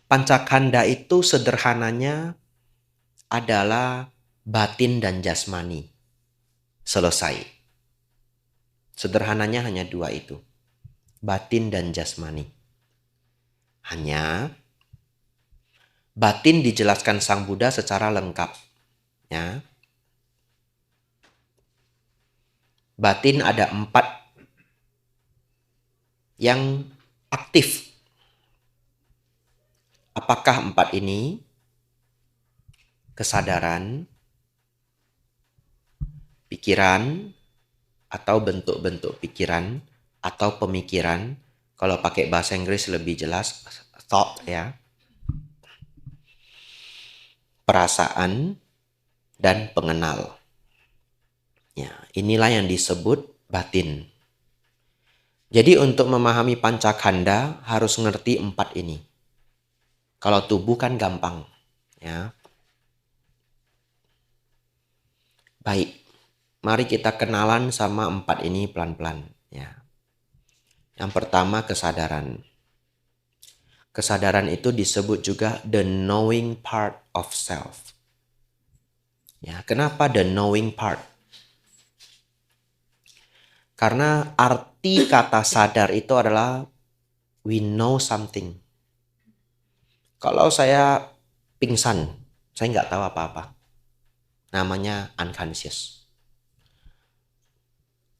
Pancakanda itu sederhananya adalah batin dan jasmani. Selesai. Sederhananya hanya dua itu. Batin dan jasmani. Hanya batin dijelaskan Sang Buddha secara lengkap. Ya. Batin ada 4 yang aktif. Apakah 4 ini? Kesadaran, pikiran, atau bentuk-bentuk pikiran, atau pemikiran. Kalau pakai bahasa Inggris lebih jelas, thought ya. Perasaan, dan pengenal. Ya, inilah yang disebut batin. Jadi untuk memahami pancakanda harus ngerti 4 ini. Kalau tubuh kan gampang. Ya. Baik, mari kita kenalan sama 4 ini pelan-pelan. Ya. Yang pertama kesadaran. Kesadaran itu disebut juga the knowing part of self. Ya, kenapa the knowing part? Karena arti kata sadar itu adalah we know something. Kalau saya pingsan, saya nggak tahu apa-apa. Namanya unconscious.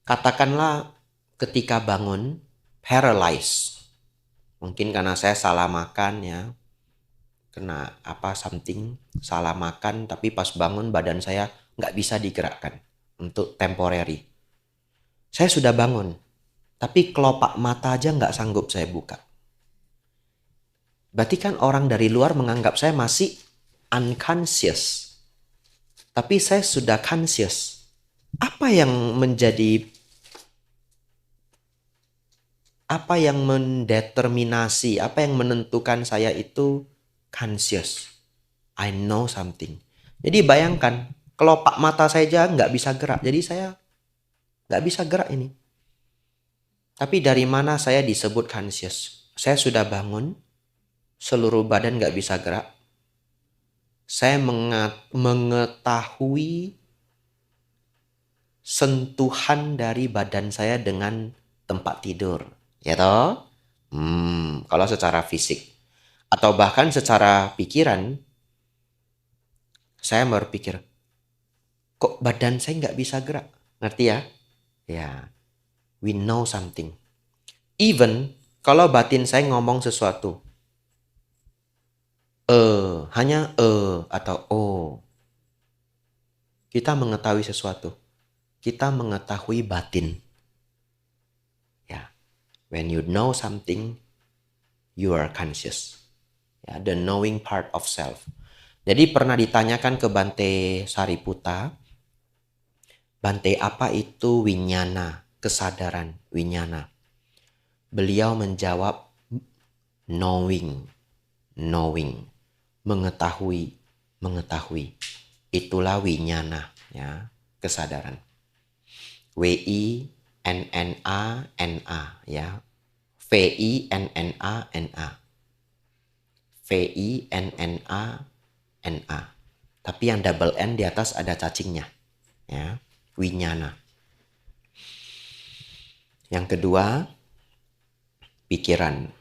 Katakanlah ketika bangun, paralyzed. Mungkin karena saya salah makan ya. Kena something, salah makan, tapi pas bangun badan saya nggak bisa digerakkan untuk temporary. Saya sudah bangun, tapi kelopak mata aja nggak sanggup saya buka. Berarti kan orang dari luar menganggap saya masih unconscious. Tapi saya sudah conscious. Apa yang mendeterminasi, apa yang menentukan saya itu conscious. I know something. Jadi bayangkan, kelopak mata saya aja nggak bisa gerak. Jadi saya nggak bisa gerak ini. Tapi dari mana saya disebut conscious? Saya sudah bangun, seluruh badan nggak bisa gerak. Saya mengetahui sentuhan dari badan saya dengan tempat tidur. Ya toh? Kalau secara fisik. Atau bahkan secara pikiran, saya berpikir, kok badan saya nggak bisa gerak? Ngerti ya? Ya, we know something. Even kalau batin saya ngomong sesuatu, hanya atau oh. Kita mengetahui sesuatu. Kita mengetahui batin. Ya. When you know something, you are conscious. Ya, the knowing part of self. Jadi pernah ditanyakan ke Bante Sariputta, Bante, apa itu winyana, kesadaran, winyana? Beliau menjawab knowing, mengetahui. Itulah winyana, ya, kesadaran. W-I-N-N-A-N-A, ya. V-I-N-N-A-N-A. V-I-N-N-A-N-A. Tapi yang double N di atas ada cacingnya, ya. Winyana. Yang kedua, pikiran.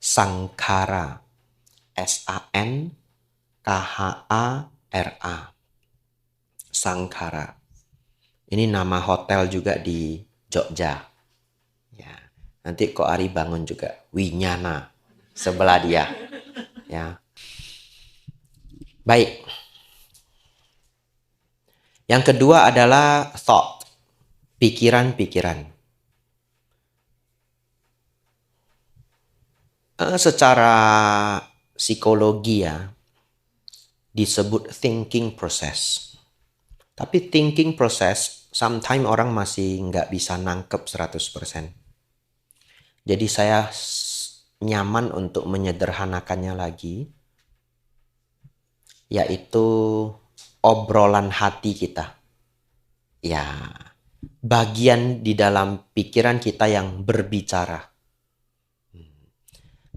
Sangkhara. S-A-N-K-H-A-R-A. Sangkhara. Ini nama hotel juga di Jogja. Ya. Nanti kok Ari bangun juga. Winyana. Sebelah dia. Ya. Baik. Yang kedua adalah thought. Pikiran-pikiran. Secara psikologi ya, disebut thinking process. Tapi thinking process, sometimes orang masih nggak bisa nangkep 100%. Jadi saya nyaman untuk menyederhanakannya lagi, yaitu obrolan hati kita. Ya, bagian di dalam pikiran kita yang berbicara.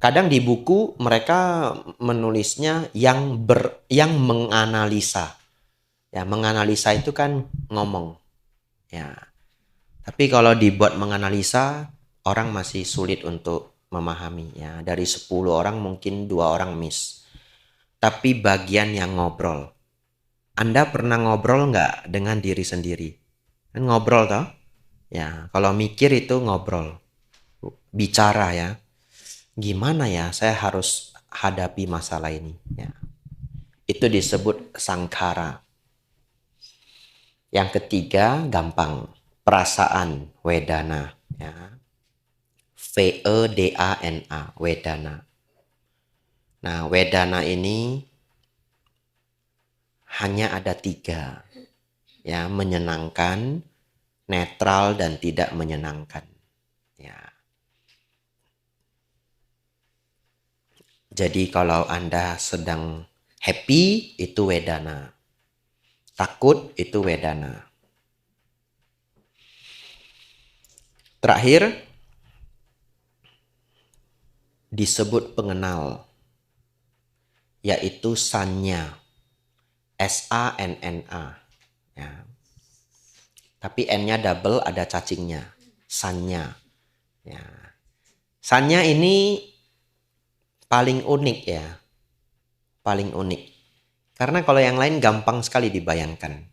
Kadang di buku mereka menulisnya yang menganalisa. Ya, menganalisa itu kan ngomong. Ya. Tapi kalau dibuat menganalisa, orang masih sulit untuk memahami. Ya, dari 10 orang mungkin 2 orang miss. Tapi bagian yang ngobrol. Anda pernah ngobrol nggak dengan diri sendiri? Kan ngobrol toh? Ya, kalau mikir itu ngobrol. Bicara ya. Gimana ya saya harus hadapi masalah ini? Ya. Itu disebut sangkara. Yang ketiga gampang. Perasaan, wedana. Ya. Vedana, wedana. Nah, wedana ini hanya ada 3. Ya, menyenangkan, netral, dan tidak menyenangkan. Ya. Jadi kalau Anda sedang happy, itu wedana. Takut, itu wedana. Terakhir, disebut pengenal, yaitu sanya. S-A-N-N-A. Ya. Tapi N-nya double, ada cacingnya. Sanya. Ya. Sanya ini paling unik ya. Paling unik. Karena kalau yang lain gampang sekali dibayangkan.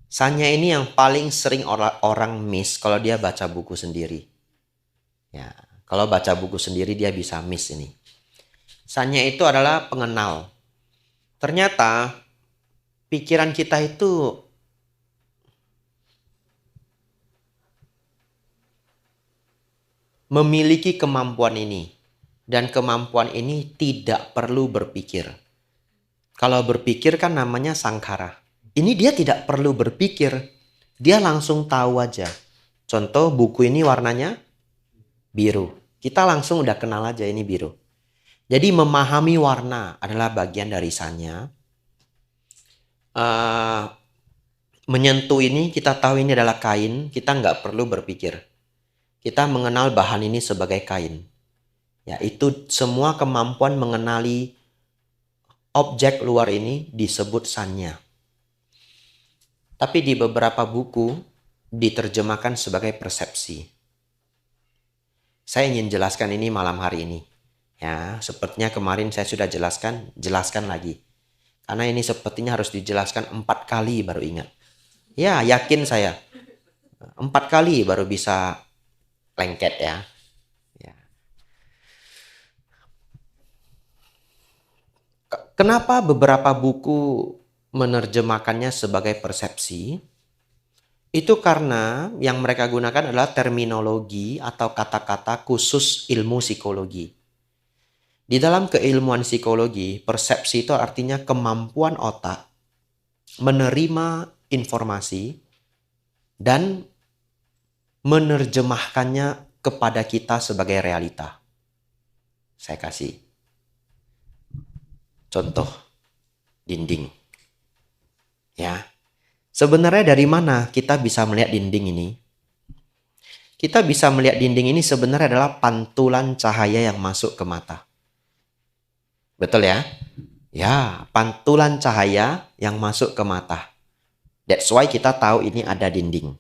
Sanya ini yang paling sering orang miss kalau dia baca buku sendiri. Ya, kalau baca buku sendiri dia bisa miss ini. Sanya itu adalah pengenal. Ternyata pikiran kita itu memiliki kemampuan ini. Dan kemampuan ini tidak perlu berpikir. Kalau berpikir kan namanya sangkara. Ini dia tidak perlu berpikir. Dia langsung tahu aja. Contoh buku ini warnanya biru. Kita langsung udah kenal aja ini biru. Jadi memahami warna adalah bagian dari sanya. Menyentuh ini kita tahu ini adalah kain. Kita nggak perlu berpikir. Kita mengenal bahan ini sebagai kain. Ya, itu semua kemampuan mengenali objek luar ini disebut sanya. Tapi di beberapa buku diterjemahkan sebagai persepsi. Saya ingin jelaskan ini malam hari ini. Ya, sepertinya kemarin saya sudah jelaskan lagi. Karena ini sepertinya harus dijelaskan 4 kali baru ingat. Ya, yakin saya. 4 kali baru bisa lengket ya. Kenapa beberapa buku menerjemahkannya sebagai persepsi? Itu karena yang mereka gunakan adalah terminologi atau kata-kata khusus ilmu psikologi. Di dalam keilmuan psikologi, persepsi itu artinya kemampuan otak menerima informasi dan menerjemahkannya kepada kita sebagai realita. Saya kasih contoh dinding. Ya. Sebenarnya dari mana kita bisa melihat dinding ini? Kita bisa melihat dinding ini sebenarnya adalah pantulan cahaya yang masuk ke mata. Betul ya? Ya, pantulan cahaya yang masuk ke mata. That's why kita tahu ini ada dinding.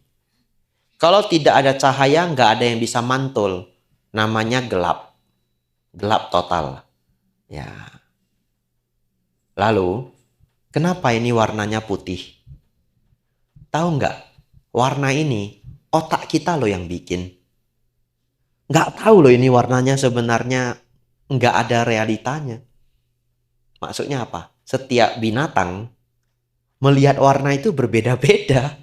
Kalau tidak ada cahaya, nggak ada yang bisa mantul. Namanya gelap. Gelap total. Ya. Lalu, kenapa ini warnanya putih? Tahu nggak? Warna ini otak kita loh yang bikin. Nggak tahu loh ini warnanya sebenarnya nggak ada realitanya. Maksudnya apa? Setiap binatang melihat warna itu berbeda-beda.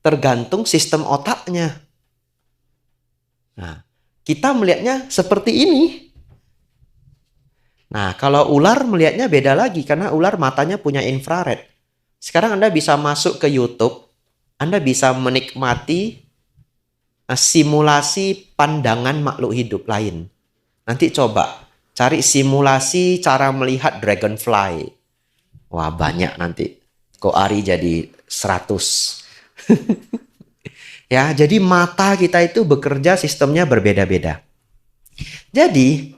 Tergantung sistem otaknya. Nah, kita melihatnya seperti ini. Nah, kalau ular melihatnya beda lagi karena ular matanya punya infrared. Sekarang Anda bisa masuk ke YouTube, Anda bisa menikmati simulasi pandangan makhluk hidup lain. Nanti coba cari simulasi cara melihat dragonfly. Wah, banyak nanti. Kok Ari jadi 100. Ya, jadi mata kita itu bekerja sistemnya berbeda-beda. Jadi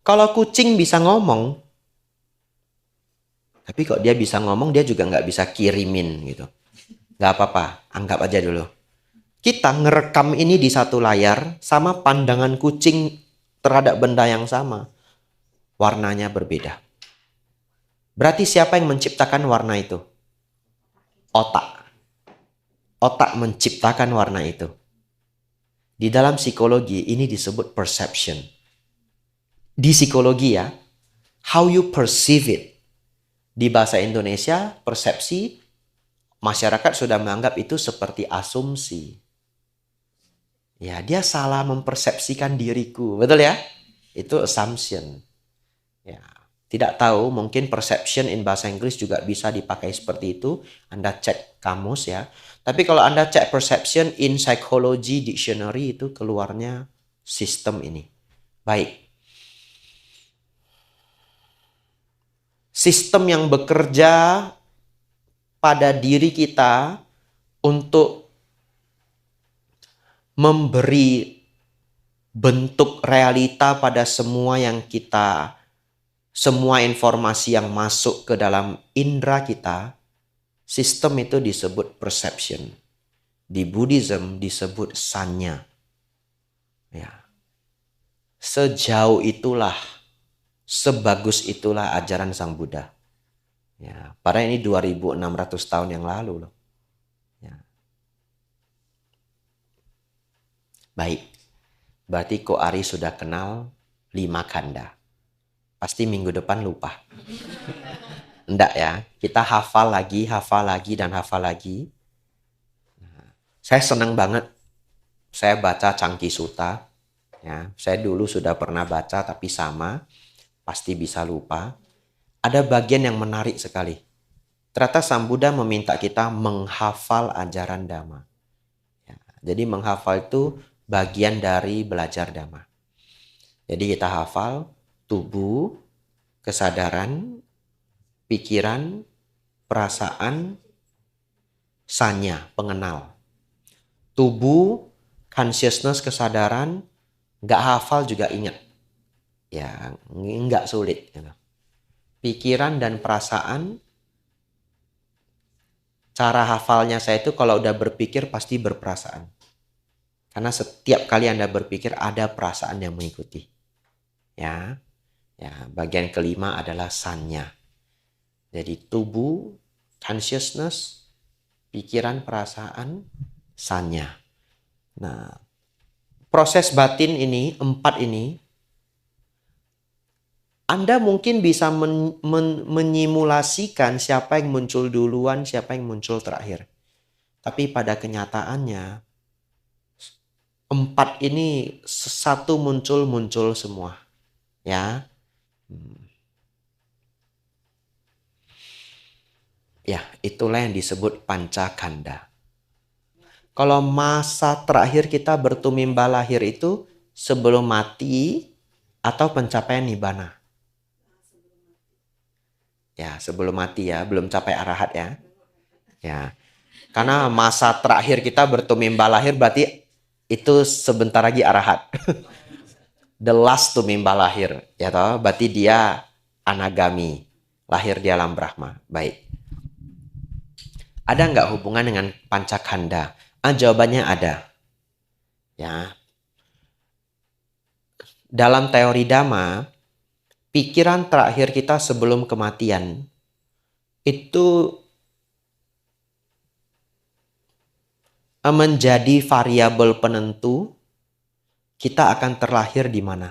Kalau kucing bisa ngomong, tapi kok dia bisa ngomong, dia juga nggak bisa kirimin gitu. Nggak apa-apa, anggap aja dulu. Kita ngerekam ini di satu layar sama pandangan kucing terhadap benda yang sama. Warnanya berbeda. Berarti siapa yang menciptakan warna itu? Otak. Otak menciptakan warna itu. Di dalam psikologi ini disebut perception. Di psikologi ya, how you perceive it. Di bahasa Indonesia, persepsi, masyarakat sudah menganggap itu seperti asumsi. Ya, dia salah mempersepsikan diriku. Betul ya? Itu assumption. Ya, tidak tahu, mungkin perception in bahasa Inggris juga bisa dipakai seperti itu. Anda cek kamus ya. Tapi kalau Anda cek perception in psychology dictionary itu keluarnya sistem ini. Baik. Sistem yang bekerja pada diri kita untuk memberi bentuk realita pada semua semua informasi yang masuk ke dalam indera kita, sistem itu disebut perception. Di Buddhism disebut sanya. Ya. Sejauh itulah, sebagus itulah ajaran Sang Buddha. Ya, padahal ini 2600 tahun yang lalu loh. Ya. Baik. Berarti Ko Ari sudah kenal 5 kanda. Pasti minggu depan lupa. Enggak ya, kita hafal lagi, dan hafal lagi. Saya senang banget. Saya baca Cangki Sutta. Ya, saya dulu sudah pernah baca tapi sama. Pasti bisa lupa. Ada bagian yang menarik sekali. Ternyata Sang Buddha meminta kita menghafal ajaran Dhamma. Ya, jadi menghafal itu bagian dari belajar Dhamma. Jadi kita hafal tubuh, kesadaran, pikiran, perasaan, sanya, pengenal. Tubuh, consciousness, kesadaran, nggak hafal juga ingat. Ya, nggak sulit. Gitu. Pikiran dan perasaan, cara hafalnya saya itu kalau udah berpikir pasti berperasaan. Karena setiap kali Anda berpikir ada perasaan yang mengikuti. Ya, bagian kelima adalah sanya. Jadi tubuh, consciousness, pikiran, perasaan, sanya. Nah, proses batin ini, 4 ini, Anda mungkin bisa menyimulasikan siapa yang muncul duluan, siapa yang muncul terakhir. Tapi pada kenyataannya, 4 ini satu muncul semua. Ya. Ya, itulah yang disebut pancakanda. Kalau masa terakhir kita bertumimba lahir itu sebelum mati atau pencapaian nibbana. Ya, sebelum mati ya, belum capai arahat ya. Ya. Karena masa terakhir kita bertumimba lahir berarti itu sebentar lagi arahat. The last tumimba lahir, ya toh, berarti dia anagami, lahir di alam Brahma. Baik. Ada nggak hubungan dengan pancakanda? Jawabannya ada. Ya. Dalam teori Dhamma, pikiran terakhir kita sebelum kematian itu menjadi variabel penentu kita akan terlahir di mana.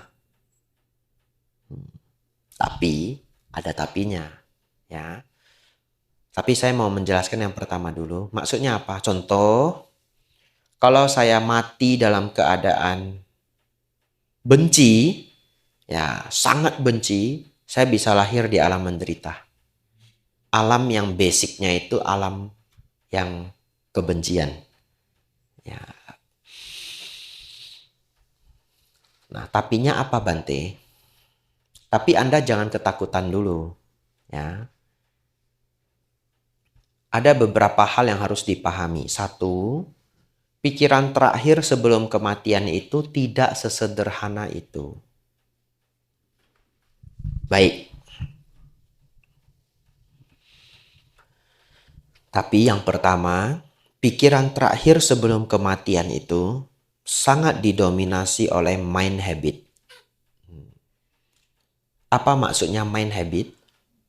Tapi ada tapinya, ya. Tapi saya mau menjelaskan yang pertama dulu. Maksudnya apa? Contoh, kalau saya mati dalam keadaan benci, ya sangat benci, saya bisa lahir di alam menderita. Alam yang basicnya itu alam yang kebencian. Ya. Nah, tapinya apa Bante? Tapi Anda jangan ketakutan dulu, ya. Ada beberapa hal yang harus dipahami. 1, pikiran terakhir sebelum kematian itu tidak sesederhana itu. Baik. Tapi yang pertama, pikiran terakhir sebelum kematian itu sangat didominasi oleh mind habit. Apa maksudnya mind habit?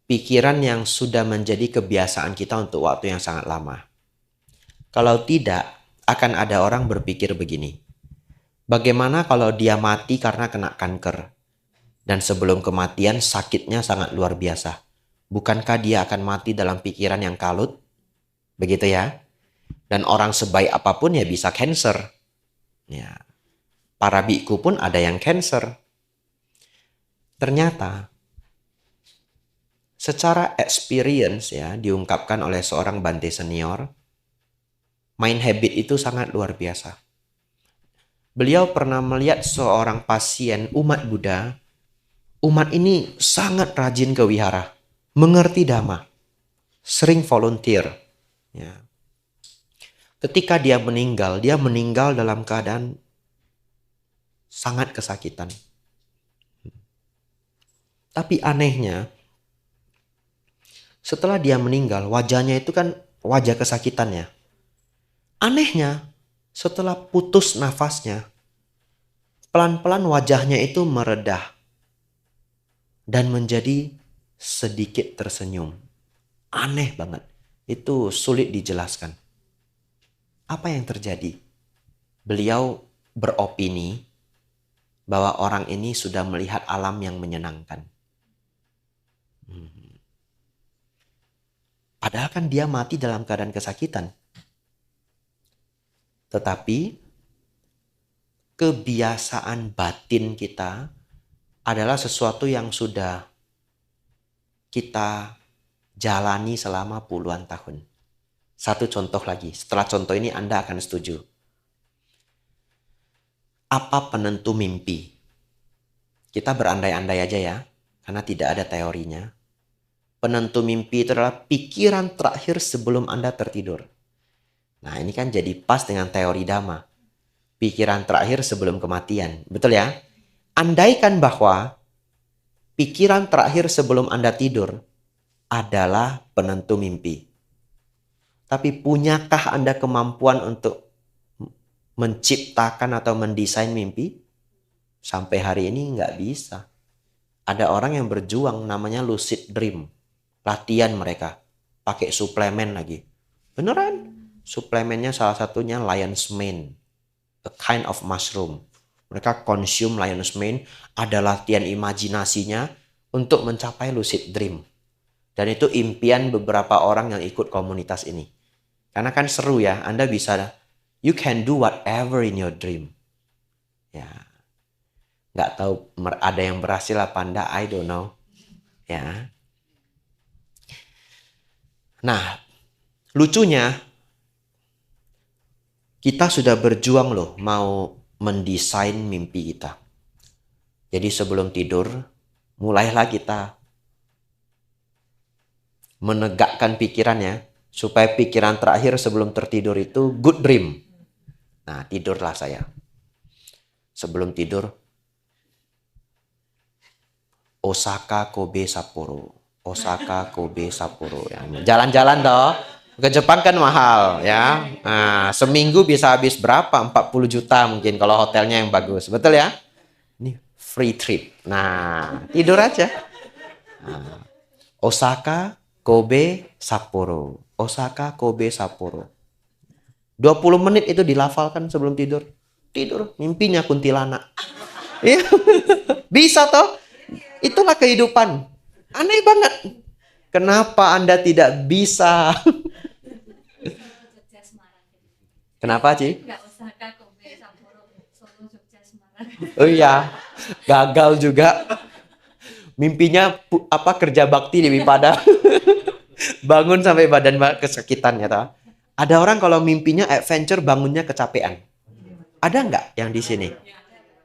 Pikiran yang sudah menjadi kebiasaan kita untuk waktu yang sangat lama. Kalau tidak, akan ada orang berpikir begini. Bagaimana kalau dia mati karena kena kanker? Dan sebelum kematian sakitnya sangat luar biasa. Bukankah dia akan mati dalam pikiran yang kalut? Begitu ya. Dan orang sebaik apapun ya bisa cancer. Ya. Para biku pun ada yang cancer. Ternyata secara experience ya diungkapkan oleh seorang Bante senior, mind habit itu sangat luar biasa. Beliau pernah melihat seorang pasien umat Buddha. Umat ini sangat rajin ke wihara, mengerti dhamma, sering volunteer. Ya. Ketika dia meninggal dalam keadaan sangat kesakitan. Tapi anehnya, setelah dia meninggal, wajahnya itu kan wajah kesakitannya. Anehnya, setelah putus nafasnya, pelan-pelan wajahnya itu meredah dan menjadi sedikit tersenyum. Aneh banget. Itu sulit dijelaskan. Apa yang terjadi? Beliau beropini bahwa orang ini sudah melihat alam yang menyenangkan. Padahal kan dia mati dalam keadaan kesakitan. Tetapi kebiasaan batin kita adalah sesuatu yang sudah kita jalani selama puluhan tahun. Satu contoh lagi, setelah contoh ini Anda akan setuju. Apa penentu mimpi? Kita berandai-andai aja ya, karena tidak ada teorinya. Penentu mimpi itu adalah pikiran terakhir sebelum Anda tertidur. Nah, ini kan jadi pas dengan teori Dhamma. Pikiran terakhir sebelum kematian. Betul ya? Andaikan bahwa pikiran terakhir sebelum Anda tidur adalah penentu mimpi. Tapi punyakah Anda kemampuan untuk menciptakan atau mendesain mimpi? Sampai hari ini nggak bisa. Ada orang yang berjuang namanya lucid dream. Latihan mereka. Pakai suplemen lagi. Beneran? Suplemennya salah satunya lion's mane. A kind of mushroom. Mereka consume lion's mane. Ada latihan imajinasinya untuk mencapai lucid dream. Dan itu impian beberapa orang yang ikut komunitas ini. Karena kan seru ya. Anda bisa, you can do whatever in your dream. Ya. Nggak tahu ada yang berhasil apa enggak, I don't know. Ya. Nah, lucunya kita sudah berjuang loh mau mendesain mimpi kita. Jadi sebelum tidur, mulailah kita menegakkan pikirannya supaya pikiran terakhir sebelum tertidur itu good dream. Nah, tidurlah saya. Sebelum tidur, Osaka, Kobe, Sapporo. Osaka, Kobe, Sapporo. Ya, jalan-jalan toh. Ke Jepang kan mahal ya. Nah, seminggu bisa habis berapa? 40 juta mungkin kalau hotelnya yang bagus. Betul ya? Ini free trip. Nah, tidur aja. Nah, Osaka, Kobe, Sapporo. Osaka, Kobe, Sapporo. 20 menit itu dilafalkan sebelum tidur. Tidur, mimpinya kuntilanak. Bisa toh? Itulah kehidupan. Aneh banget. Kenapa Anda tidak bisa? Kenapa, Ci? Oh iya, gagal juga. Mimpinya kerja bakti lebih pada bangun sampai badan kesakitan ya toh. Ada orang kalau mimpinya adventure bangunnya kecapean. Ada nggak yang di sini?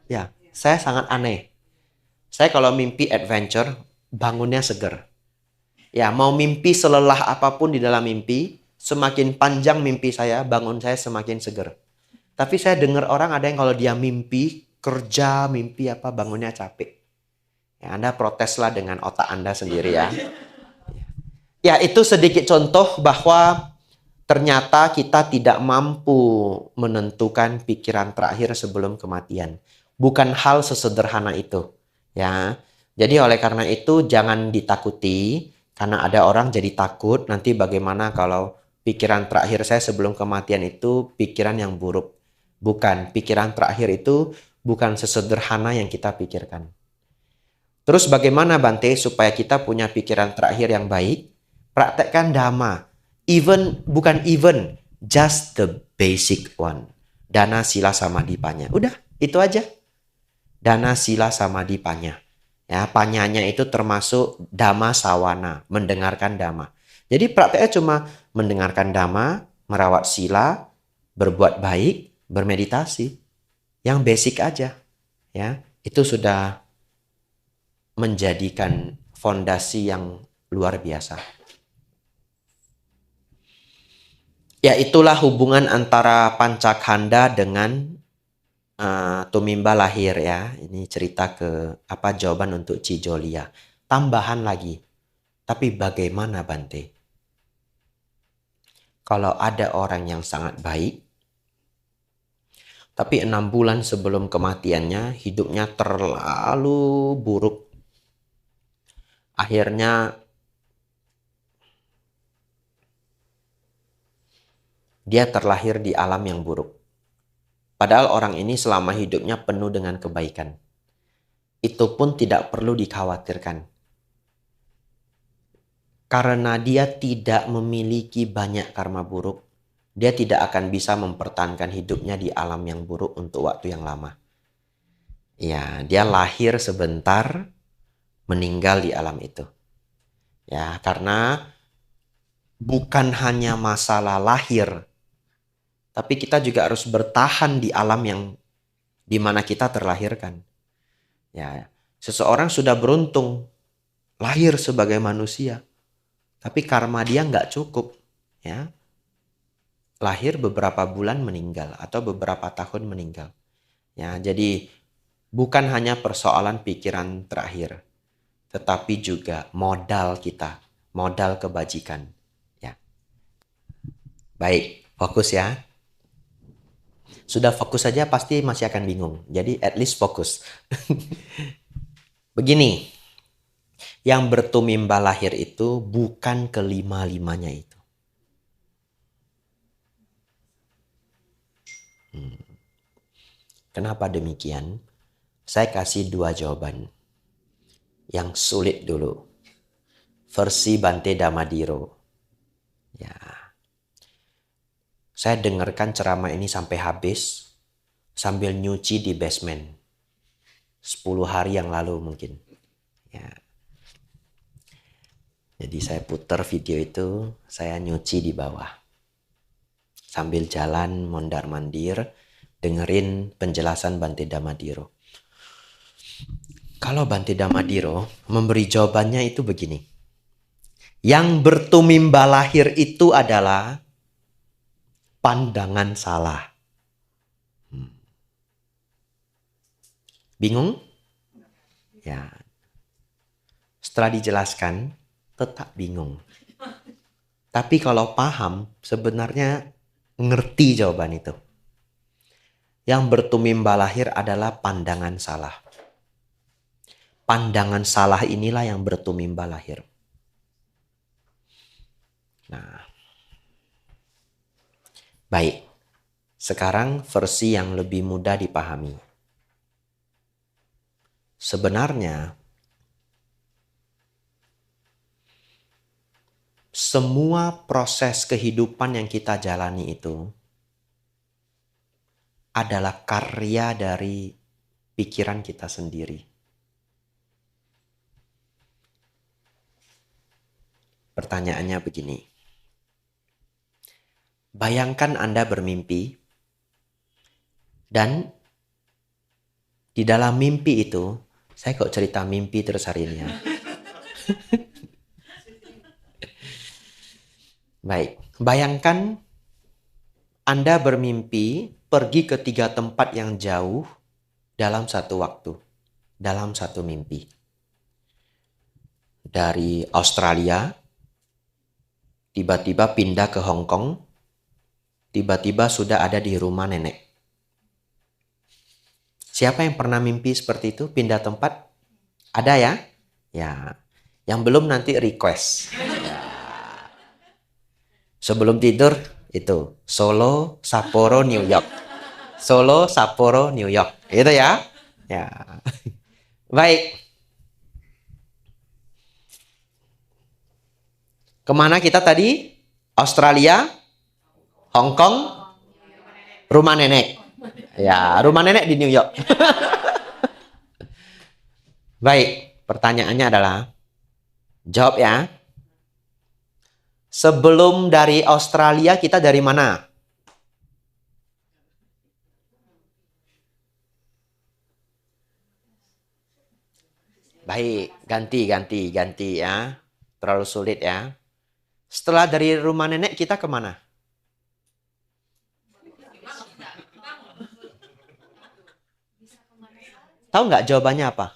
Ya, saya sangat aneh. Saya kalau mimpi adventure, bangunnya seger. Ya, mau mimpi selelah apapun di dalam mimpi, semakin panjang mimpi saya, bangun saya semakin seger. Tapi saya dengar orang ada yang kalau dia mimpi, kerja, mimpi bangunnya capek. Ya, Anda proteslah dengan otak Anda sendiri ya. Ya, itu sedikit contoh bahwa ternyata kita tidak mampu menentukan pikiran terakhir sebelum kematian. Bukan hal sesederhana itu. Ya. Jadi oleh karena itu jangan ditakuti. Karena ada orang jadi takut nanti bagaimana kalau pikiran terakhir saya sebelum kematian itu pikiran yang buruk. Bukan. Pikiran terakhir itu bukan sesederhana yang kita pikirkan. Terus bagaimana Bante supaya kita punya pikiran terakhir yang baik? Praktekkan dhamma. Bukan even, just the basic one. Dana sila samadhi-panya. Udah, itu aja. Dana sila samadhi-panya. Ya, panyanya itu termasuk dhamma sawana, mendengarkan dhamma. Jadi prakteknya cuma mendengarkan dhamma, merawat sila, berbuat baik, bermeditasi. Yang basic aja. Ya, itu sudah menjadikan fondasi yang luar biasa. Ya, itulah hubungan antara pancakanda dengan tumimba lahir ya. Ini cerita jawaban untuk Cijolia. Tambahan lagi. Tapi bagaimana Bante? Kalau ada orang yang sangat baik, tapi 6 bulan sebelum kematiannya hidupnya terlalu buruk. Akhirnya dia terlahir di alam yang buruk. Padahal orang ini selama hidupnya penuh dengan kebaikan. Itu pun tidak perlu dikhawatirkan. Karena dia tidak memiliki banyak karma buruk, dia tidak akan bisa mempertahankan hidupnya di alam yang buruk untuk waktu yang lama. Ya, dia lahir sebentar, meninggal di alam itu. Ya, karena bukan hanya masalah lahir, tapi kita juga harus bertahan di alam yang dimana kita terlahirkan. Ya, seseorang sudah beruntung lahir sebagai manusia, tapi karma dia nggak cukup. Ya, lahir beberapa bulan meninggal atau beberapa tahun meninggal. Ya, jadi bukan hanya persoalan pikiran terakhir, tetapi juga modal kita, modal kebajikan. Ya, baik, fokus ya. Sudah fokus saja pasti masih akan bingung. Jadi at least fokus. Begini, yang bertumimba lahir itu bukan kelima-limanya itu. Kenapa demikian? Saya kasih 2 jawaban. Yang sulit dulu. Versi Bante Damadiro. Ya. Saya dengarkan ceramah ini sampai habis sambil nyuci di basement. 10 hari yang lalu mungkin. Ya. Jadi saya putar video itu, saya nyuci di bawah. Sambil jalan mondar-mandir, dengerin penjelasan Bante Damadiro. Kalau Bante Damadiro memberi jawabannya itu begini. Yang bertumimba lahir itu adalah pandangan salah. Bingung? Ya. Setelah dijelaskan, tetap bingung. Tapi kalau paham, sebenarnya ngerti jawaban itu. Yang bertumimba lahir adalah pandangan salah. Pandangan salah inilah yang bertumimba lahir. Nah, baik. Sekarang versi yang lebih mudah dipahami. Sebenarnya, semua proses kehidupan yang kita jalani itu adalah karya dari pikiran kita sendiri. Pertanyaannya begini. Bayangkan Anda bermimpi dan di dalam mimpi itu, saya kok cerita mimpi terus hari ini ya. Baik, bayangkan Anda bermimpi pergi ke 3 tempat yang jauh dalam satu waktu, dalam satu mimpi. dari Australia, tiba-tiba pindah ke Hong Kong, tiba-tiba sudah ada di rumah nenek. Siapa yang pernah mimpi seperti itu, pindah tempat? Ada ya? Ya, yang belum nanti request. Ya. Sebelum tidur itu Solo, Sapporo, New York. Solo, Sapporo, New York. Itu ya. Ya. Baik. Kemana kita tadi? Australia, Hong Kong, rumah nenek. Ya, rumah nenek di New York. Baik, pertanyaannya adalah, jawab ya. Sebelum dari Australia, kita dari mana? Baik, ganti ya. Terlalu sulit ya. Setelah dari rumah nenek, kita kemana? Tahu nggak jawabannya apa?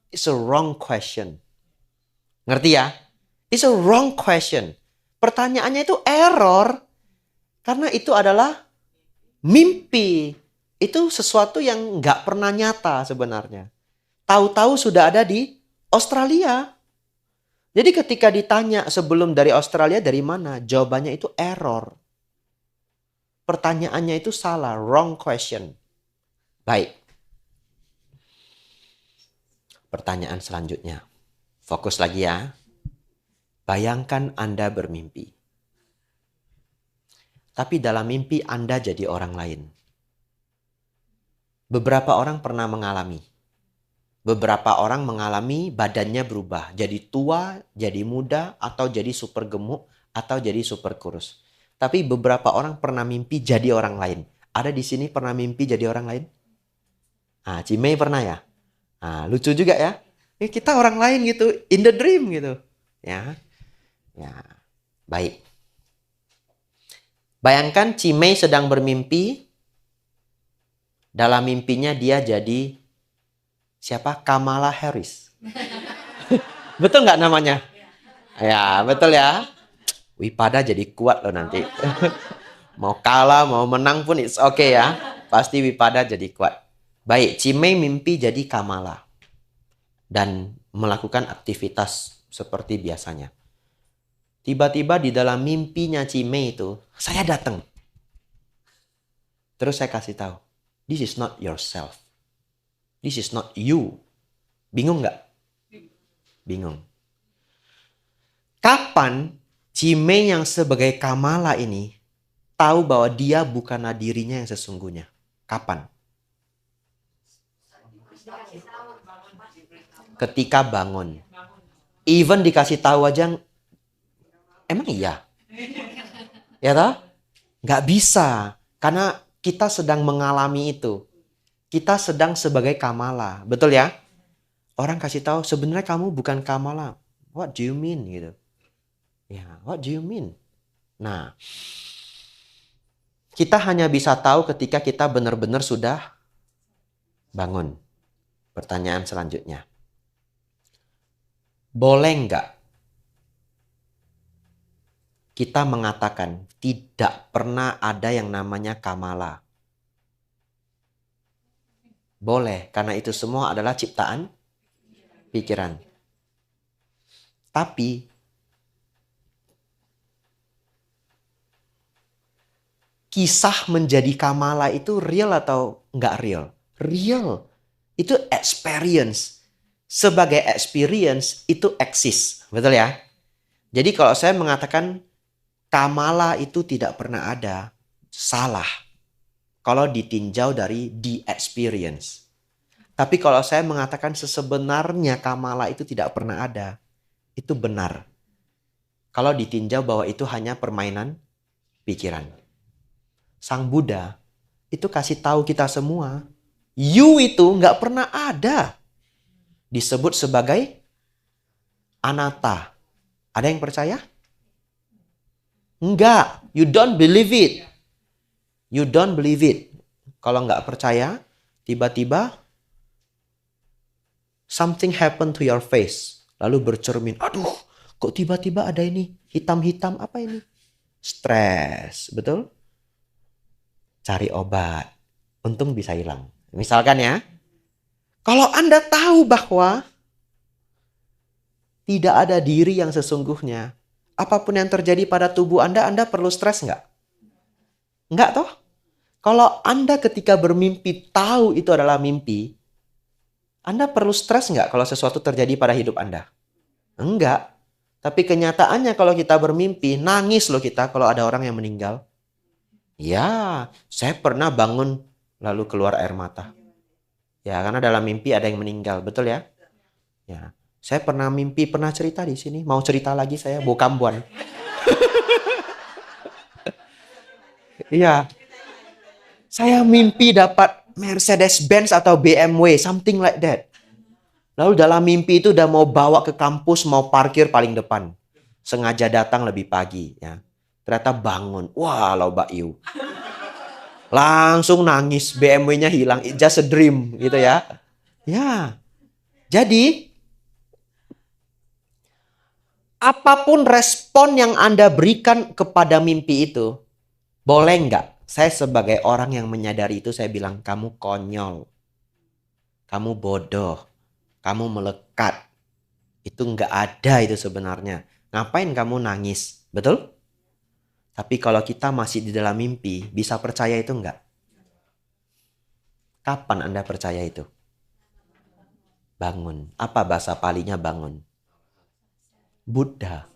It's a wrong question. Ngerti ya? It's a wrong question. Pertanyaannya itu error. Karena itu adalah mimpi. Itu sesuatu yang nggak pernah nyata sebenarnya. Tahu-tahu sudah ada di Australia. Jadi ketika ditanya sebelum dari Australia dari mana? Jawabannya itu error. Pertanyaannya itu salah. Wrong question. Baik. Pertanyaan selanjutnya. Fokus lagi ya. Bayangkan Anda bermimpi. Tapi dalam mimpi Anda jadi orang lain. Beberapa orang pernah mengalami. Beberapa orang mengalami badannya berubah. Jadi tua, jadi muda, atau jadi super gemuk, atau jadi super kurus. Tapi beberapa orang pernah mimpi jadi orang lain. Ada di sini pernah mimpi jadi orang lain? Ah, Cimei pernah ya? Nah, lucu juga ya. Kita orang lain gitu, in the dream gitu. Ya. Ya. Baik. Bayangkan Cimei sedang bermimpi. Dalam mimpinya dia jadi siapa? Kamala Harris. Betul nggak namanya? Ya, betul ya. Wipada jadi kuat loh nanti. Mau kalah, mau menang pun it's okay ya. Pasti Wipada jadi kuat. Baik, Cimei mimpi jadi Kamala. Dan melakukan aktivitas seperti biasanya. Tiba-tiba di dalam mimpinya Cimei itu, saya datang. Terus saya kasih tahu, this is not yourself. This is not you. Bingung nggak? Bingung. Kapan Cimei yang sebagai Kamala ini tahu bahwa dia bukanlah dirinya yang sesungguhnya? Kapan? Ketika bangun. Even dikasih tahu aja, emang iya? Ya toh? Nggak bisa. Karena kita sedang mengalami itu. Kita sedang sebagai Kamala. Betul ya? Orang kasih tahu, sebenarnya kamu bukan Kamala. What do you mean? Gitu. Ya, what do you mean? Nah, kita hanya bisa tahu ketika kita benar-benar sudah bangun. Pertanyaan selanjutnya. Boleh nggak kita mengatakan tidak pernah ada yang namanya Kamala? Boleh, karena itu semua adalah ciptaan pikiran. Tapi kisah menjadi Kamala itu real atau nggak real? Real. Itu experience. Sebagai experience itu eksis. Betul ya? Jadi kalau saya mengatakan Kamala itu tidak pernah ada, salah. Kalau ditinjau dari the experience. Tapi kalau saya mengatakan sebenarnya Kamala itu tidak pernah ada, itu benar. Kalau ditinjau bahwa itu hanya permainan pikiran. Sang Buddha itu kasih tahu kita semua, you itu nggak pernah ada. Disebut sebagai anatta. Ada yang percaya? Enggak. You don't believe it. You don't believe it. Kalau nggak percaya, tiba-tiba something happen to your face. lalu bercermin, aduh kok tiba-tiba ada ini hitam-hitam, apa ini? Stres, betul? Cari obat, untung bisa hilang. Misalkan ya, kalau Anda tahu bahwa tidak ada diri yang sesungguhnya, apapun yang terjadi pada tubuh Anda perlu stres nggak? Nggak toh? Kalau Anda ketika bermimpi tahu itu adalah mimpi, Anda perlu stres nggak kalau sesuatu terjadi pada hidup Anda? Enggak. Tapi kenyataannya kalau kita bermimpi, nangis loh kita kalau ada orang yang meninggal. Ya, saya pernah bangun lalu keluar air mata. Ya, karena dalam mimpi ada yang meninggal, betul ya? Ya, saya pernah mimpi, pernah cerita di sini. Mau cerita lagi saya, Bokambuan. Iya, saya mimpi dapat Mercedes-Benz atau BMW, something like that. Lalu dalam mimpi itu udah mau bawa ke kampus, mau parkir paling depan. Sengaja datang lebih pagi. Ya. Ternyata bangun. Wah, lo Mbak Yu. Langsung nangis, BMW-nya hilang. It's just a dream gitu ya. Ya, jadi apapun respon yang Anda berikan kepada mimpi itu, boleh nggak? Saya sebagai orang yang menyadari itu, saya bilang, kamu konyol. Kamu bodoh. Kamu melekat. Itu nggak ada itu sebenarnya. Ngapain kamu nangis? Betul? Tapi kalau kita masih di dalam mimpi, bisa percaya itu nggak? Kapan Anda percaya itu? Bangun. Apa bahasa palinya bangun? Buddha.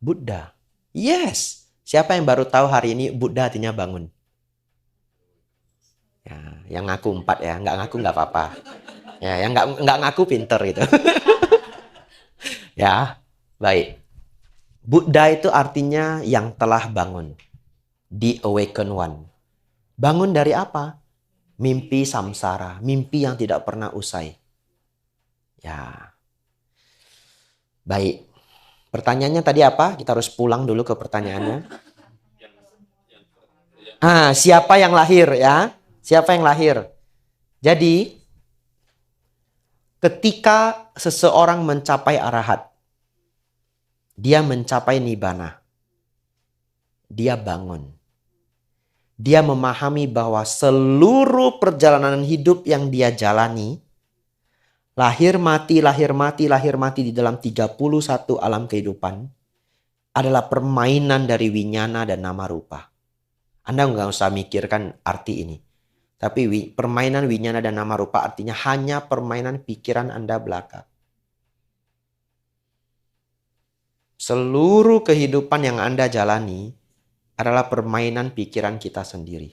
Buddha. Yes. Siapa yang baru tahu hari ini Buddha artinya bangun? Ya, yang ngaku 4 ya. Nggak ngaku nggak apa-apa. Ya, yang nggak ngaku pinter gitu. Ya, baik. Buddha itu artinya yang telah bangun. The awakened one. Bangun dari apa? Mimpi samsara. Mimpi yang tidak pernah usai. Ya. Baik. Pertanyaannya tadi apa? Kita harus pulang dulu ke pertanyaannya. Siapa yang lahir ya? Siapa yang lahir? Jadi, ketika seseorang mencapai arahat, dia mencapai nibbana, dia bangun. Dia memahami bahwa seluruh perjalanan hidup yang dia jalani, lahir mati, lahir mati, lahir mati di dalam 31 alam kehidupan, adalah permainan dari winyana dan nama rupa. Anda nggak usah mikirkan arti ini. Tapi permainan winyana dan nama rupa artinya hanya permainan pikiran Anda belaka. Seluruh kehidupan yang Anda jalani adalah permainan pikiran kita sendiri.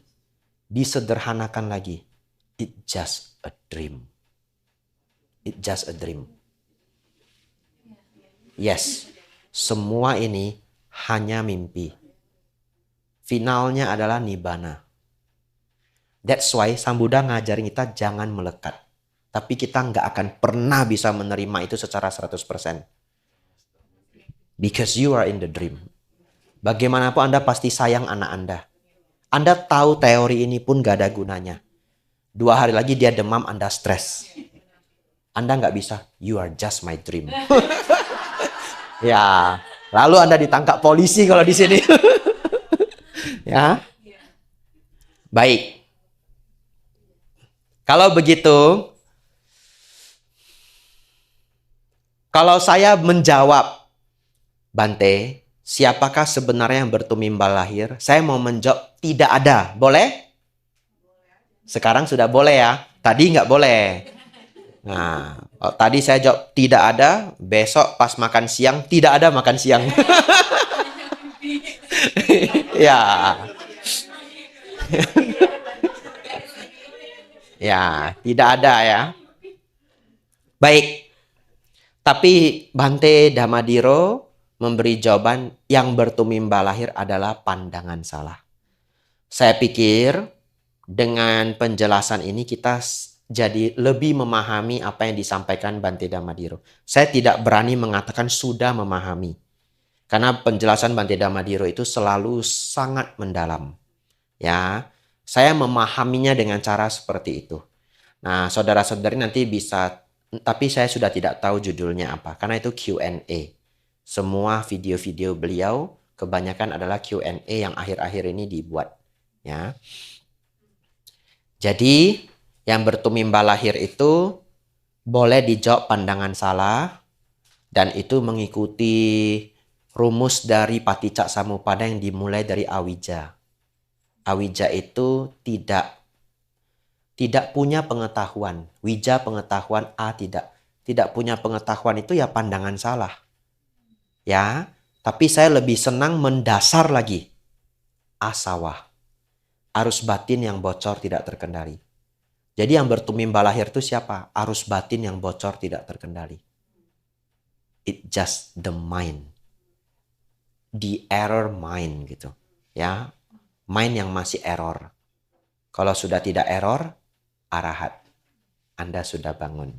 Disederhanakan lagi. It's just a dream. It's just a dream. Yes, semua ini hanya mimpi. Finalnya adalah nibbana. That's why Sang Buddha ngajarin kita jangan melekat. Tapi kita nggak akan pernah bisa menerima itu secara 100%. Because you are in the dream. Bagaimanapun Anda pasti sayang anak Anda. Anda tahu teori ini pun gak ada gunanya. 2 hari lagi dia demam, Anda stres. Anda nggak bisa. You are just my dream. Ya, lalu Anda ditangkap polisi kalau di sini. Ya, baik. Kalau begitu, kalau saya menjawab, Bante, siapakah sebenarnya yang bertumimbal lahir? Saya mau menjawab tidak ada. Boleh? Sekarang sudah boleh ya. Tadi nggak boleh. Nah, tadi saya jawab tidak ada. Besok pas makan siang tidak ada makan siang. Ya. Ya, tidak ada ya. Baik. Tapi Bante Damadiro memberi jawaban yang bertumimbal lahir adalah pandangan salah. Saya pikir dengan penjelasan ini kita jadi lebih memahami apa yang disampaikan Bante Damadiro. Saya tidak berani mengatakan sudah memahami. Karena penjelasan Bante Damadiro itu selalu sangat mendalam. Ya, saya memahaminya dengan cara seperti itu. Nah, saudara-saudari nanti bisa Tapi saya sudah tidak tahu judulnya apa, karena itu Q&A. Semua video-video beliau kebanyakan adalah Q&A yang akhir-akhir ini dibuat. Ya. Jadi yang bertumimba lahir itu boleh dijawab pandangan salah, dan itu mengikuti rumus dari Paticca Samuppada yang dimulai dari awija. Awija itu tidak punya pengetahuan. Wija pengetahuan, A tidak. Tidak punya pengetahuan itu ya pandangan salah. Ya, tapi saya lebih senang mendasar lagi. Asawa. Arus batin yang bocor tidak terkendali. Jadi yang bertumimba lahir itu siapa? Arus batin yang bocor tidak terkendali. It just the mind. The error mind gitu. Ya, mind yang masih error. Kalau sudah tidak error, arahat. Anda sudah bangun.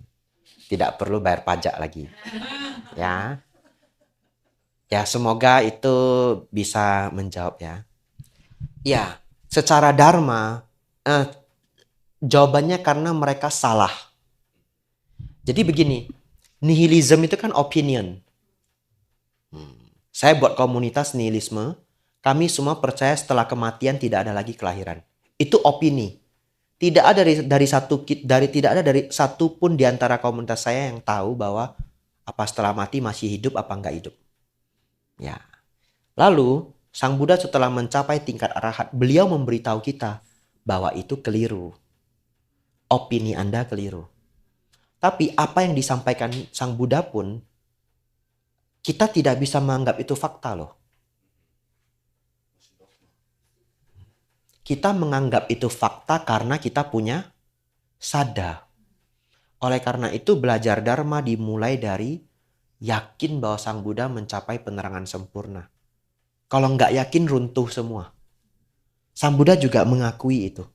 Tidak perlu bayar pajak lagi. Ya. Ya, semoga itu bisa menjawab ya. Ya, secara dharma jawabannya karena mereka salah. Jadi begini, nihilism itu kan opinion. Saya buat komunitas nihilisme, kami semua percaya setelah kematian tidak ada lagi kelahiran. Itu opini. Tidak ada tidak ada dari satu pun di antara komunitas saya yang tahu bahwa apa setelah mati masih hidup apa enggak hidup. Ya. Lalu Sang Buddha setelah mencapai tingkat arahat, beliau memberitahu kita bahwa itu keliru. Opini Anda keliru. Tapi apa yang disampaikan Sang Buddha pun kita tidak bisa menganggap itu fakta loh. Kita menganggap itu fakta karena kita punya sadha. Oleh karena itu belajar Dharma dimulai dari yakin bahwa Sang Buddha mencapai penerangan sempurna. Kalau nggak yakin runtuh semua. Sang Buddha juga mengakui itu.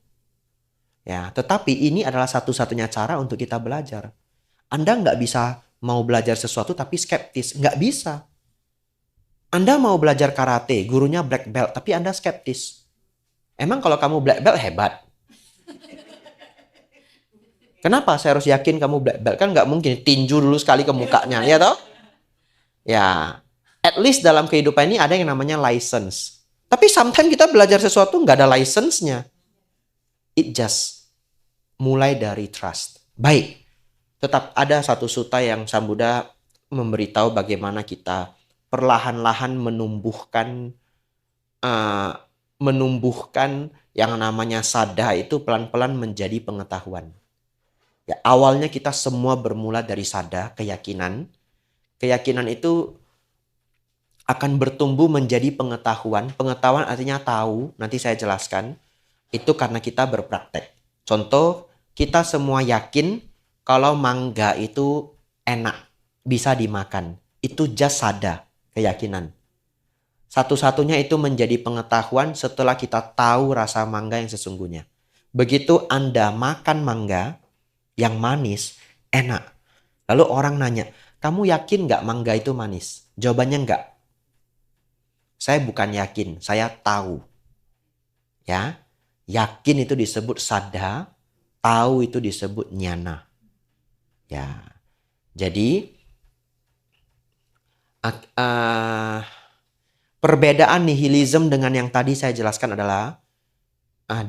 Ya, tetapi ini adalah satu-satunya cara untuk kita belajar. Anda nggak bisa mau belajar sesuatu tapi skeptis. Nggak bisa. Anda mau belajar karate, gurunya black belt, tapi Anda skeptis. Emang kalau kamu black belt hebat? Kenapa saya harus yakin kamu black belt? Kan nggak mungkin tinju dulu sekali ke mukanya, ya toh? Ya, at least dalam kehidupan ini ada yang namanya license. Tapi sometimes kita belajar sesuatu nggak ada license-nya. It just mulai dari trust. Baik, tetap ada satu sutta yang Sang Buddha memberitahu bagaimana kita perlahan-lahan menumbuhkan yang namanya sadha itu pelan-pelan menjadi pengetahuan. Ya, awalnya kita semua bermula dari sadha, keyakinan. Keyakinan itu akan bertumbuh menjadi pengetahuan. Pengetahuan artinya tahu, nanti saya jelaskan. Itu karena kita berpraktek. Contoh, kita semua yakin kalau mangga itu enak, bisa dimakan. Itu just sadha, keyakinan. Satu-satunya itu menjadi pengetahuan setelah kita tahu rasa mangga yang sesungguhnya. Begitu Anda makan mangga yang manis, enak. Lalu orang nanya, kamu yakin nggak mangga itu manis? Jawabannya nggak. Saya bukan yakin, saya tahu. Ya, yakin itu disebut sadha, tahu itu disebut jnana. Ya, jadi perbedaan nihilism dengan yang tadi saya jelaskan adalah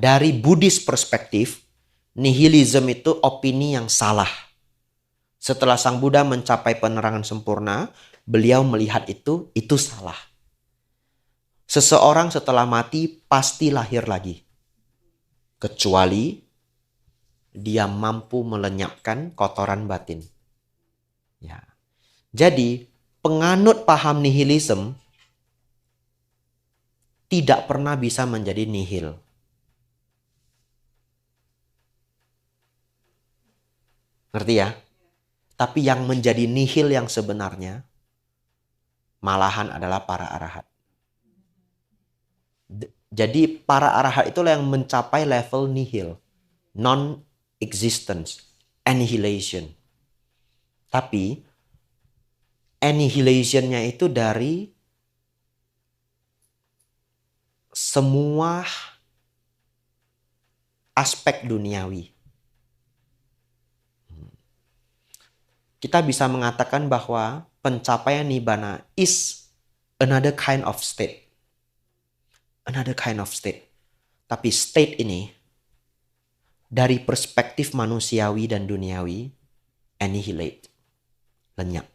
dari Buddhist perspektif, nihilism itu opini yang salah. Setelah Sang Buddha mencapai penerangan sempurna, beliau melihat itu salah. Seseorang setelah mati pasti lahir lagi. Kecuali dia mampu melenyapkan kotoran batin. Ya. Jadi penganut paham nihilism tidak pernah bisa menjadi nihil. Ngerti ya? Tapi yang menjadi nihil yang sebenarnya malahan adalah para arahat. Jadi para arahat itulah yang mencapai level nihil, non-existence, annihilation. Tapi annihilation-nya itu dari semua aspek duniawi. kita bisa mengatakan bahwa pencapaian nibbana is another kind of state. Another kind of state. Tapi state ini dari perspektif manusiawi dan duniawi annihilate, lenyap,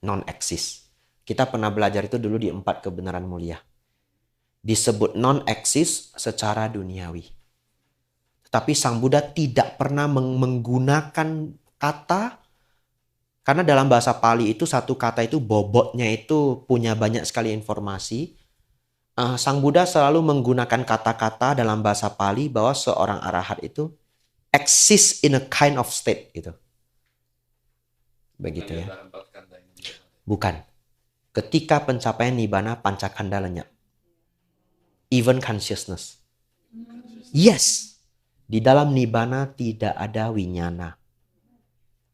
non-exist. Kita pernah belajar itu dulu di 4 kebenaran mulia. Disebut non-exist secara duniawi. Tapi Sang Buddha tidak pernah menggunakan kata, karena dalam bahasa Pali itu satu kata itu bobotnya itu punya banyak sekali informasi. Sang Buddha selalu menggunakan kata-kata dalam bahasa Pali bahwa seorang arahat itu exist in a kind of state gitu. Begitu ya. Bukan. Ketika pencapaian nibbana pancakanda lenyap. Even consciousness. Yes. Di dalam nibbana tidak ada winyana.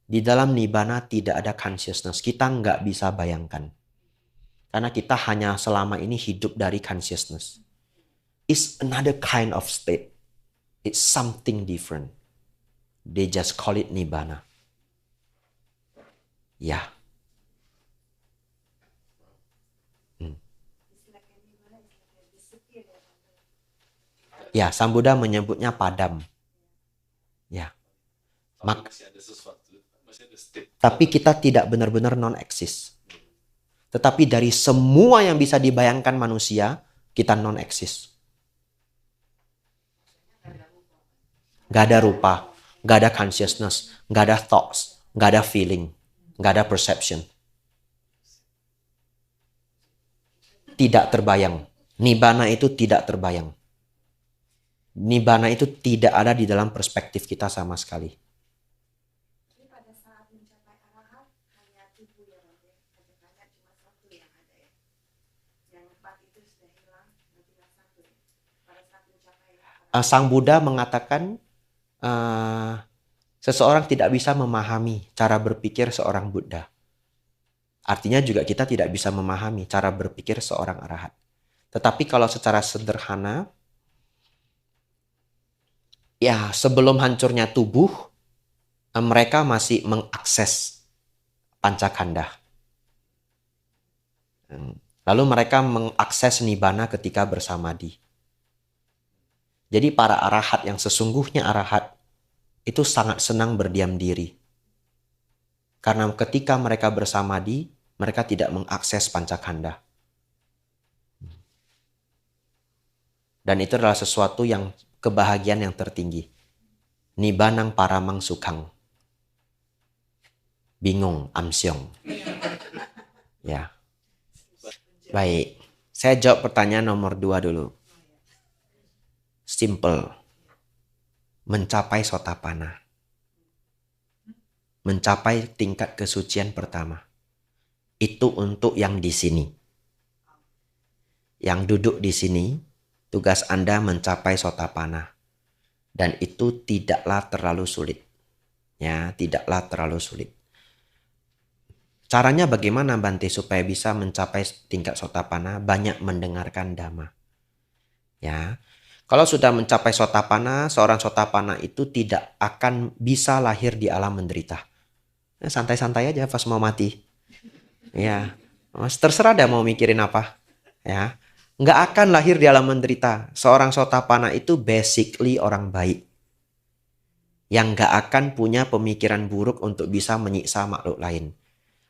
Di dalam nibbana tidak ada consciousness. Kita nggak bisa bayangkan. Karena kita hanya selama ini hidup dari consciousness. It's another kind of state. It's something different. They just call it nibbana. Ya. Ya, Sang Buddha menyebutnya padam. Ya. Tapi kita tidak benar-benar non-exist. Tetapi dari semua yang bisa dibayangkan manusia, kita non-exist. Gak ada rupa, gak ada consciousness, gak ada thoughts, gak ada feeling, gak ada perception. Tidak terbayang. Nibbana itu tidak terbayang. Nibbana itu tidak ada di dalam perspektif kita sama sekali. Pada saat mencapai arahat hanya tubuh yang ada, cuma satu yang ada ya. Yang 4 itu sudah hilang, tinggal satu. Pada saat mencapai arahat. Sang Buddha mengatakan seseorang tidak bisa memahami cara berpikir seorang Buddha. Artinya juga kita tidak bisa memahami cara berpikir seorang arahat. Tetapi kalau secara sederhana, ya sebelum hancurnya tubuh, mereka masih mengakses pancakanda. Lalu mereka mengakses nibbana ketika bersamadhi. Jadi para arahat yang sesungguhnya arahat itu sangat senang berdiam diri. Karena ketika mereka bersamadhi, mereka tidak mengakses pancakanda. Dan itu adalah sesuatu yang kebahagiaan yang tertinggi. Nibbanang paramang sukang. Bingung, amsyong. Ya. Baik. Saya jawab pertanyaan nomor 2 dulu. Simple. Mencapai sotapanna. Mencapai tingkat kesucian pertama. Itu untuk yang di sini. Yang duduk di sini, tugas Anda mencapai sotapanna. Dan itu tidaklah terlalu sulit. Ya, tidaklah terlalu sulit. Caranya bagaimana Bante supaya bisa mencapai tingkat sotapanna? Banyak mendengarkan dhamma. Ya. Kalau sudah mencapai sotapanna, seorang sotapanna itu tidak akan bisa lahir di alam menderita. Santai-santai aja pas mau mati. Ya, terserah dah mau mikirin apa. Ya, nggak akan lahir di alam menderita. Seorang sotapanna itu basically orang baik. Yang nggak akan punya pemikiran buruk untuk bisa menyiksa makhluk lain.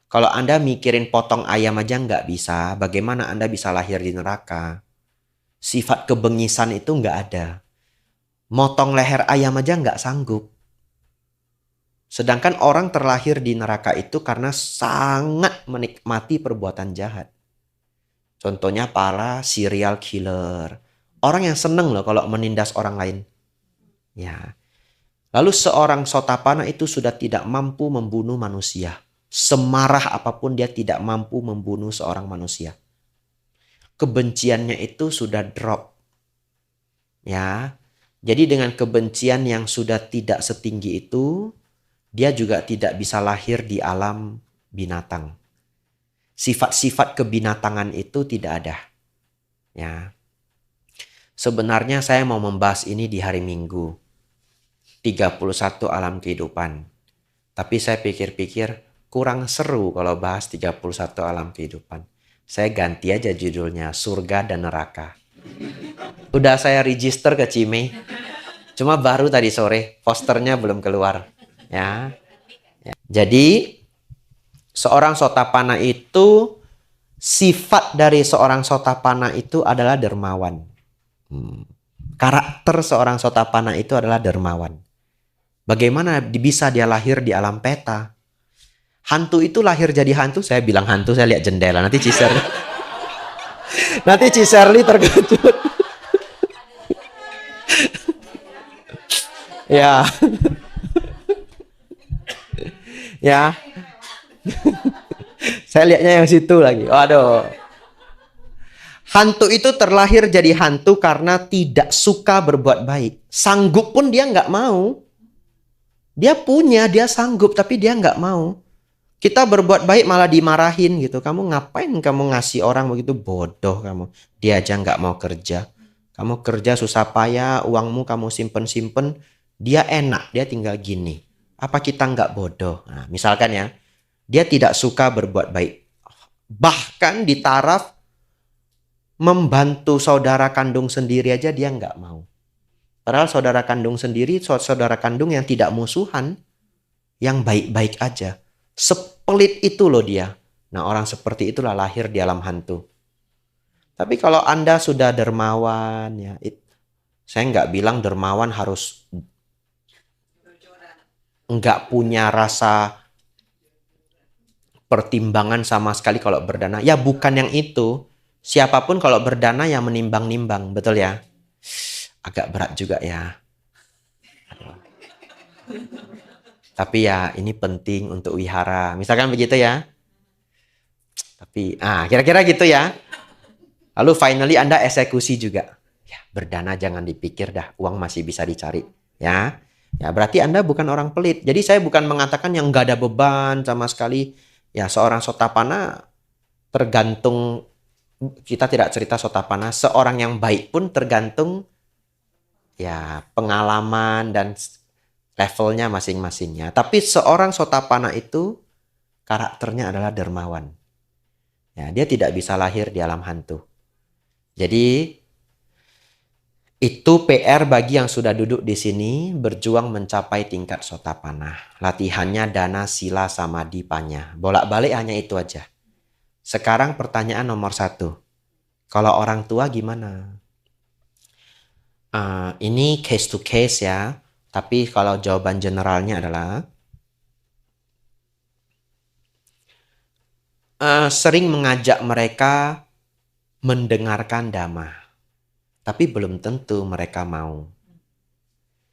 Kalau Anda mikirin potong ayam aja nggak bisa, bagaimana Anda bisa lahir di neraka? Sifat kebengisan itu nggak ada. Motong leher ayam aja nggak sanggup. Sedangkan orang terlahir di neraka itu karena sangat menikmati perbuatan jahat. Contohnya para serial killer. Orang yang seneng loh kalau menindas orang lain. Ya. Lalu seorang sotapanna itu sudah tidak mampu membunuh manusia. Semarah apapun dia tidak mampu membunuh seorang manusia. Kebenciannya itu sudah drop. Ya. Jadi dengan kebencian yang sudah tidak setinggi itu, dia juga tidak bisa lahir di alam binatang. Sifat-sifat kebinatangan itu tidak ada. Ya. Sebenarnya saya mau membahas ini di hari Minggu. 31 alam kehidupan. Tapi saya pikir-pikir kurang seru kalau bahas 31 alam kehidupan. Saya ganti aja judulnya, Surga dan Neraka. Udah saya register ke Cime. Cuma baru tadi sore, posternya belum keluar. Ya. Jadi, seorang Sotapana itu, sifat dari seorang Sotapana itu adalah dermawan. Karakter seorang Sotapana itu adalah dermawan. Bagaimana bisa dia lahir di alam peta? Hantu itu lahir jadi hantu, saya bilang hantu, saya lihat jendela. Nanti Ciserli terkejut. Ya. Ya. Saya lihatnya yang situ lagi. Waduh. Hantu itu terlahir jadi hantu karena tidak suka berbuat baik. Sanggup pun dia nggak mau. Dia punya, dia sanggup, tapi dia nggak mau. Kita berbuat baik malah dimarahin gitu. Kamu ngapain kamu ngasih orang begitu, bodoh kamu. Dia aja nggak mau kerja. Kamu kerja susah payah, uangmu kamu simpen-simpen. Dia enak, dia tinggal gini. Apa kita nggak bodoh? Nah, misalkan ya, dia tidak suka berbuat baik. Bahkan di taraf membantu saudara kandung sendiri aja dia nggak mau. Padahal saudara kandung sendiri, saudara kandung yang tidak musuhan, yang baik-baik aja. Sepelit itu loh dia. Nah, orang seperti itulah lahir di alam hantu. Tapi kalau Anda sudah dermawan, ya, saya nggak bilang dermawan harus nggak punya rasa pertimbangan sama sekali kalau berdana. Ya bukan yang itu. Siapapun kalau berdana ya menimbang-nimbang, betul ya? Agak berat juga ya. Tapi ya ini penting untuk wihara. Misalkan begitu ya. Tapi kira-kira gitu ya. Lalu finally Anda eksekusi juga. Ya, berdana jangan dipikir dah, uang masih bisa dicari, ya. Ya, berarti Anda bukan orang pelit. Jadi saya bukan mengatakan yang nggak ada beban sama sekali. Ya, seorang Sotapana tergantung, kita tidak cerita Sotapana, seorang yang baik pun tergantung ya pengalaman dan levelnya masing-masingnya. Tapi seorang Sotapana itu karakternya adalah dermawan. Ya, dia tidak bisa lahir di alam hantu. Jadi itu PR bagi yang sudah duduk di sini berjuang mencapai tingkat Sotapana. Latihannya dana, sila, samadhi, panya. Bolak-balik hanya itu aja. Sekarang pertanyaan nomor 1. Kalau orang tua gimana? Ini case to case ya. Tapi kalau jawaban generalnya adalah sering mengajak mereka mendengarkan dhamma. Tapi belum tentu mereka mau.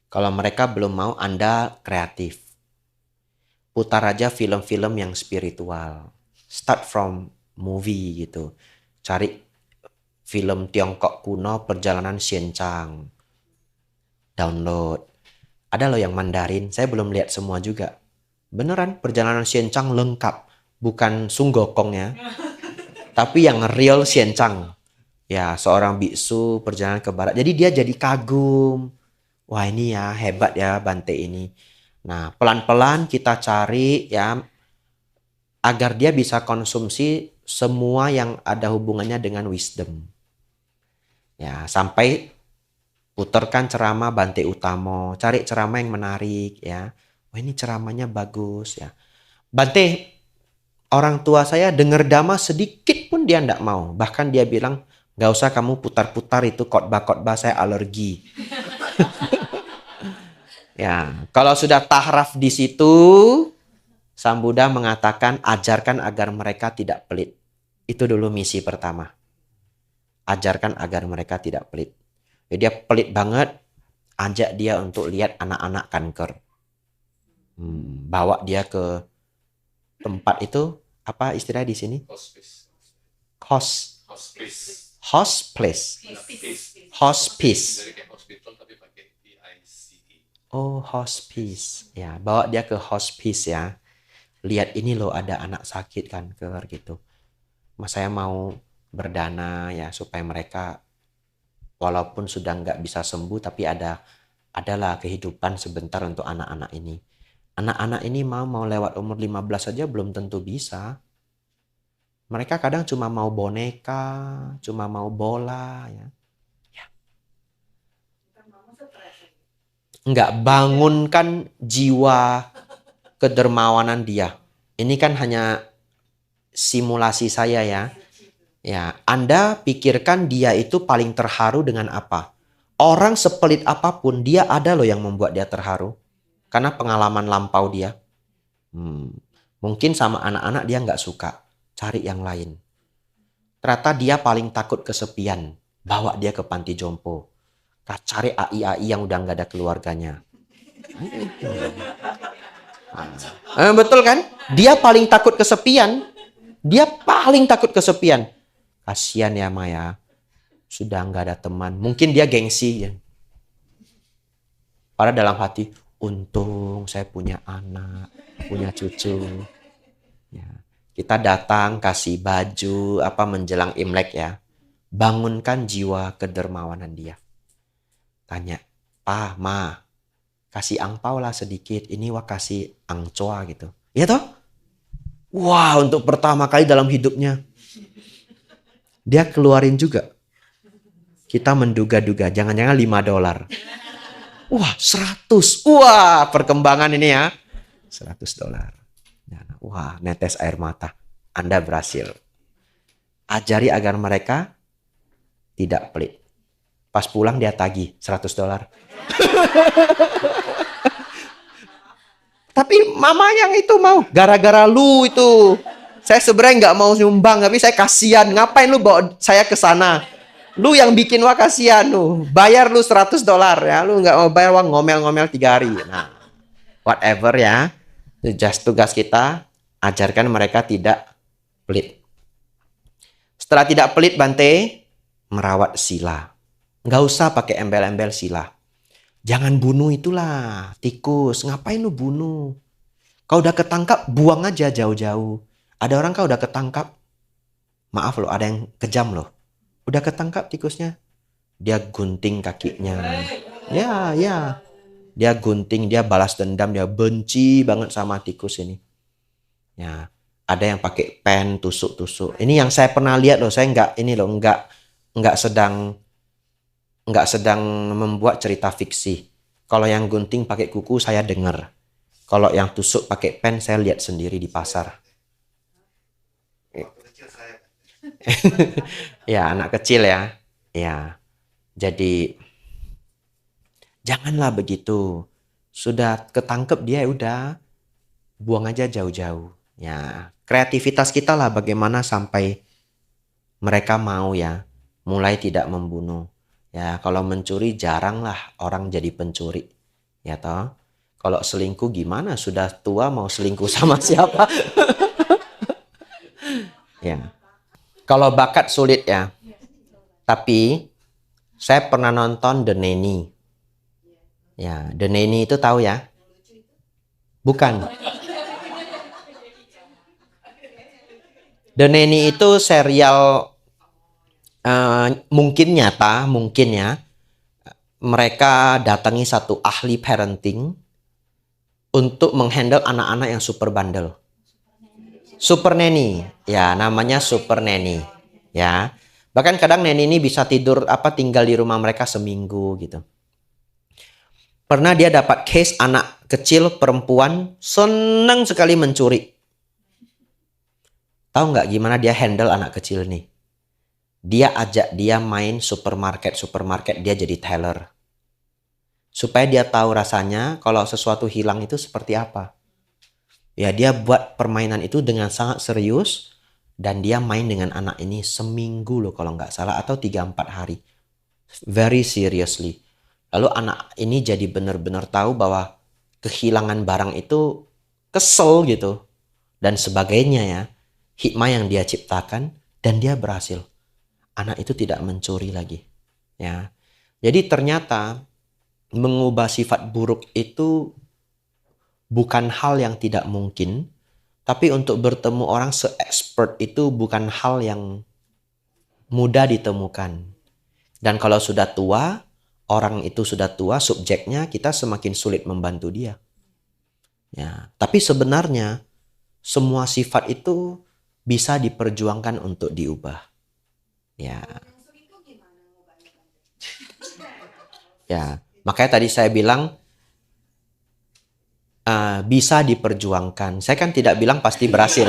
Kalau mereka belum mau, Anda kreatif. Putar aja film-film yang spiritual. Start from movie gitu. Cari film Tiongkok kuno, perjalanan Xianchang. Download. Ada loh yang Mandarin, saya belum lihat semua juga. Beneran, perjalanan Xianchang lengkap. Bukan Sunggokong ya. Tapi yang real Xianchang. Ya, seorang biksu perjalanan ke barat. Jadi dia jadi kagum. Wah, ini ya hebat ya Bante ini. Nah, pelan-pelan kita cari ya agar dia bisa konsumsi semua yang ada hubungannya dengan wisdom. Ya, sampai putarkan ceramah Bante Utamo, cari ceramah yang menarik ya. Wah, ini ceramahnya bagus ya. Bante, orang tua saya dengar dhamma sedikit pun dia enggak mau. Bahkan dia bilang, "Gak usah kamu putar-putar itu khotbah-khotbah, saya alergi." Ya, kalau sudah tahraf di situ, Sang Buddha mengatakan ajarkan agar mereka tidak pelit. Itu dulu misi pertama. Ajarkan agar mereka tidak pelit. Jadi dia pelit banget, ajak dia untuk lihat anak-anak kanker. Bawa dia ke tempat itu, apa istilah di sini? Hospice. Oh, hospice. Ya, bawa dia ke hospice ya. Lihat ini loh ada anak sakit kanker gitu. Mas saya mau berdana ya supaya mereka walaupun sudah nggak bisa sembuh tapi adalah kehidupan sebentar untuk anak-anak ini. Anak-anak ini mau lewat umur 15 saja belum tentu bisa. Mereka kadang cuma mau boneka, cuma mau bola. Ya. Enggak, bangunkan jiwa kedermawanan dia. Ini kan hanya simulasi saya ya. Ya, Anda pikirkan dia itu paling terharu dengan apa? Orang sepelit apapun, dia ada loh yang membuat dia terharu. Karena pengalaman lampau dia. Mungkin sama anak-anak dia nggak suka. Cari yang lain. Ternyata dia paling takut kesepian. Bawa dia ke panti jompo. Cari AI-AI yang udah nggak ada keluarganya. Betul kan? Dia paling takut kesepian. Dia paling takut kesepian. Kasian ya Maya. Sudah nggak ada teman. Mungkin dia gengsi. Ya. Padahal dalam hati, untung saya punya anak, punya cucu. Ya. Kita datang kasih baju menjelang Imlek ya. Bangunkan jiwa kedermawanan dia. Tanya, Pa, Ma, kasih angpau lah sedikit. Ini kasih angcoa gitu. Iya toh? Wah, untuk pertama kali dalam hidupnya. Dia keluarin juga. Kita menduga-duga, jangan-jangan $5. Wah, 100. Wah, perkembangan ini ya. $100. Wah, netes air mata. Anda berhasil. Ajari agar mereka tidak pelit. Pas pulang dia tagih $100. Tapi mama yang itu mau. Gara-gara lu itu. Saya sebenarnya nggak mau nyumbang, tapi saya kasihan. Ngapain lu bawa saya ke sana? Lu yang bikin kasihan lu. Bayar lu $100 ya. Lu nggak mau bayar ngomel-ngomel 3 hari. Nah, whatever ya. Just tugas kita, ajarkan mereka tidak pelit. Setelah tidak pelit, Bante, merawat sila. Nggak usah pakai embel-embel sila. Jangan bunuh itulah, tikus. Ngapain lu bunuh? Kau udah ketangkap, buang aja jauh-jauh. Ada orang kau udah ketangkap. Maaf loh, ada yang kejam loh. Udah ketangkap tikusnya. Dia gunting kakinya. Ya. Dia gunting, dia balas dendam, dia benci banget sama tikus ini. Ya, ada yang pakai pen tusuk-tusuk. Ini yang saya pernah lihat loh. Saya nggak sedang membuat cerita fiksi. Kalau yang gunting pakai kuku saya dengar. Kalau yang tusuk pakai pen saya lihat sendiri di pasar. Ya, anak kecil ya. Ya. Jadi janganlah begitu. Sudah ketangkep dia udah buang aja jauh-jauh. Ya, kreativitas kita lah bagaimana sampai mereka mau ya mulai tidak membunuh. Ya, kalau mencuri jarang lah orang jadi pencuri. Ya toh. Kalau selingkuh gimana? Sudah tua mau selingkuh sama siapa? Ya. Kalau bakat sulit ya. Tapi saya pernah nonton The Nanny. Ya, The Nanny itu tahu ya? Bukan. The Nanny itu serial mungkin nyata, mungkin ya. Mereka datangi satu ahli parenting untuk menghandle anak-anak yang super bandel. Super Nanny, ya namanya Super Nanny, ya. Bahkan kadang Nanny ini bisa tinggal di rumah mereka seminggu gitu. Pernah dia dapat case anak kecil perempuan senang sekali mencuri. Tahu nggak gimana dia handle anak kecil nih? Dia ajak dia main supermarket, dia jadi teller. Supaya dia tahu rasanya kalau sesuatu hilang itu seperti apa. Ya, dia buat permainan itu dengan sangat serius dan dia main dengan anak ini seminggu loh kalau nggak salah atau 3-4 hari. Very seriously. Lalu anak ini jadi benar-benar tahu bahwa kehilangan barang itu kesel gitu dan sebagainya ya. Hikmah yang dia ciptakan dan dia berhasil. Anak itu tidak mencuri lagi. Ya. Jadi ternyata mengubah sifat buruk itu bukan hal yang tidak mungkin, tapi untuk bertemu orang se-expert itu bukan hal yang mudah ditemukan. Dan kalau sudah tua, orang itu sudah tua, subjeknya kita semakin sulit membantu dia. Ya, tapi sebenarnya semua sifat itu bisa diperjuangkan untuk diubah. Ya, Kalau yang selingkuh gimana ngubahnya, Bang? ya. Makanya tadi saya bilang bisa diperjuangkan. Saya kan tidak bilang pasti berhasil.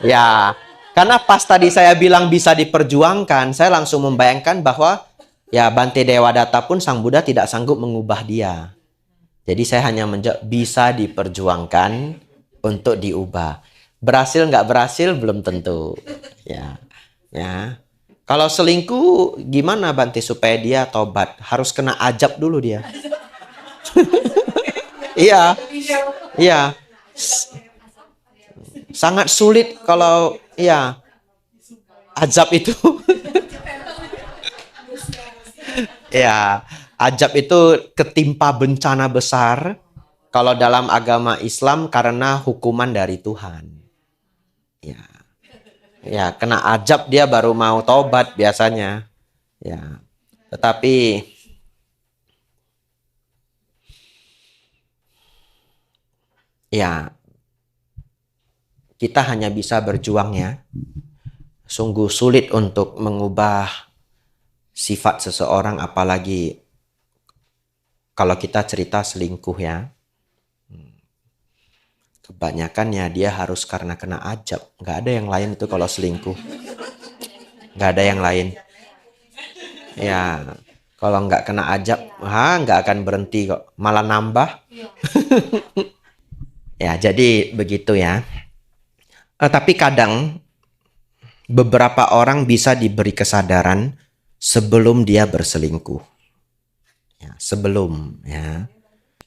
Ya, karena pas tadi saya bilang bisa diperjuangkan, saya langsung membayangkan bahwa ya Bante Dewadatta pun Sang Buddha tidak sanggup mengubah dia. Jadi saya hanya menjawab bisa diperjuangkan untuk diubah. Berhasil nggak berhasil belum tentu. Ya, ya. Kalau selingkuh gimana Bante supaya dia tobat? Harus kena ajab dulu dia. Iya, iya. Sangat sulit kalau ya azab itu. Ya, ajab itu ketimpa bencana besar kalau dalam agama Islam karena hukuman dari Tuhan. Ya. Ya, kena ajab dia baru mau tobat biasanya. Ya. Tetapi ya, kita hanya bisa berjuang ya. Sungguh sulit untuk mengubah sifat seseorang apalagi kalau kita cerita selingkuh ya. Kebanyakan ya dia harus karena kena ajab. Nggak ada yang lain itu kalau selingkuh. Nggak ada yang lain. Ya, kalau nggak kena ajab, nggak akan berhenti kok. Malah nambah. Ya, jadi begitu ya. Tapi kadang beberapa orang bisa diberi kesadaran sebelum dia berselingkuh. Ya, sebelum ya.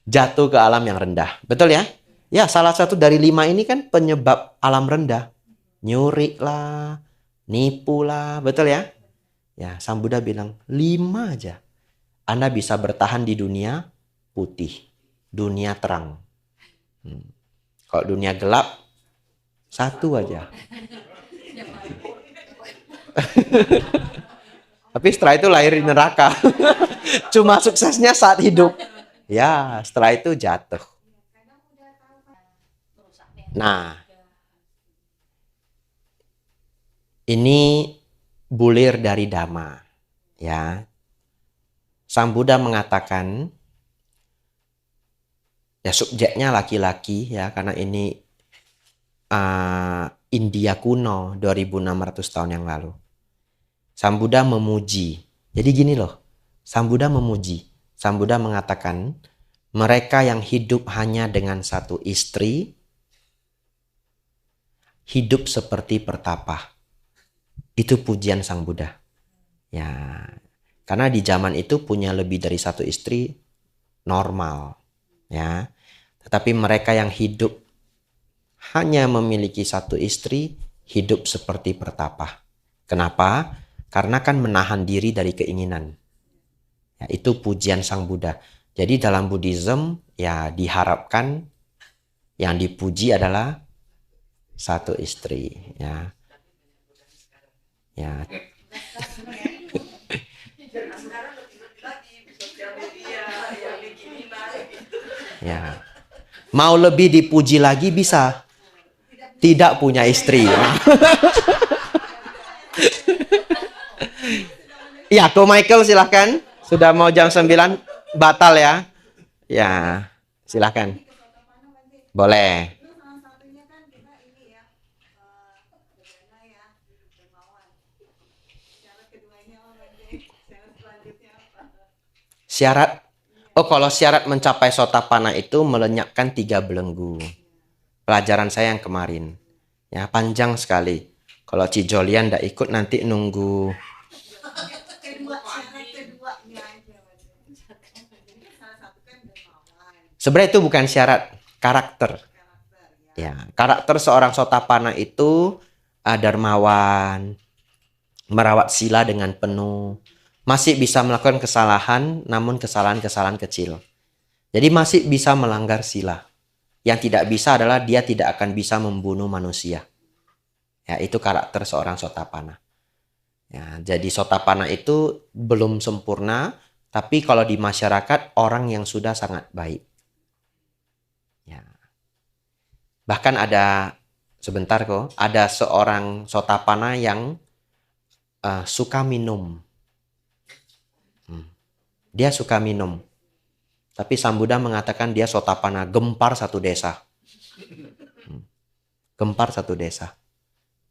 Jatuh ke alam yang rendah. Betul ya? Ya, salah satu dari 5 ini kan penyebab alam rendah. Nyuri lah, nipu lah, betul ya? Ya, Sang Buddha bilang 5 aja. Anda bisa bertahan di dunia putih, dunia terang. Kalau dunia gelap, 1 aja. Tapi setelah itu lahir di neraka. Cuma suksesnya saat hidup. Ya, setelah itu jatuh. Nah, ini bulir dari Dhamma. Ya. Sang Buddha mengatakan, ya subjeknya laki-laki ya, karena ini India kuno 2600 tahun yang lalu. Sang Buddha memuji. Jadi gini loh, Sang Buddha memuji. Sang Buddha mengatakan, mereka yang hidup hanya dengan 1 istri, hidup seperti pertapa. Itu pujian Sang Buddha. Ya, karena di zaman itu punya lebih dari 1 istri normal. Ya, tetapi mereka yang hidup hanya memiliki 1 istri, hidup seperti pertapa. Kenapa? Karena kan menahan diri dari keinginan. Ya, itu pujian Sang Buddha. Jadi dalam Buddhism ya diharapkan yang dipuji adalah 1 istri. Ya, ya. Ya. Mau lebih dipuji lagi bisa. Tidak punya istri. Ya, Ko Michael silahkan. Sudah mau jam 9 batal ya. Ya, silahkan. Boleh. Salah satunya kan kita ini ya, bagaimana ya, dermawan. Syarat keduanya apa, Bang? Syarat selanjutnya apa? Syarat. Oh, kalau syarat mencapai Sotapanna itu melenyapkan 3 belenggu. Pelajaran saya yang kemarin. Ya, panjang sekali. Kalau Cijolian ndak ikut nanti nunggu. Syarat keduanya aja, Bang. Salah satu kan dermawan, Sebenarnya itu bukan syarat, karakter. karakter ya. Ya, karakter seorang Sotapanna itu dermawan, merawat sila dengan penuh, masih bisa melakukan kesalahan, namun kesalahan-kesalahan kecil. Jadi masih bisa melanggar sila. Yang tidak bisa adalah dia tidak akan bisa membunuh manusia. Ya, itu karakter seorang Sotapanna. Ya, jadi Sotapanna itu belum sempurna, Tapi kalau di masyarakat orang yang sudah sangat baik. Ya. Bahkan ada sebentar kok, ada seorang Sotapana yang suka minum. Dia suka minum. Tapi Sang Buddha mengatakan dia Sotapana, gempar satu desa. Gempar satu desa.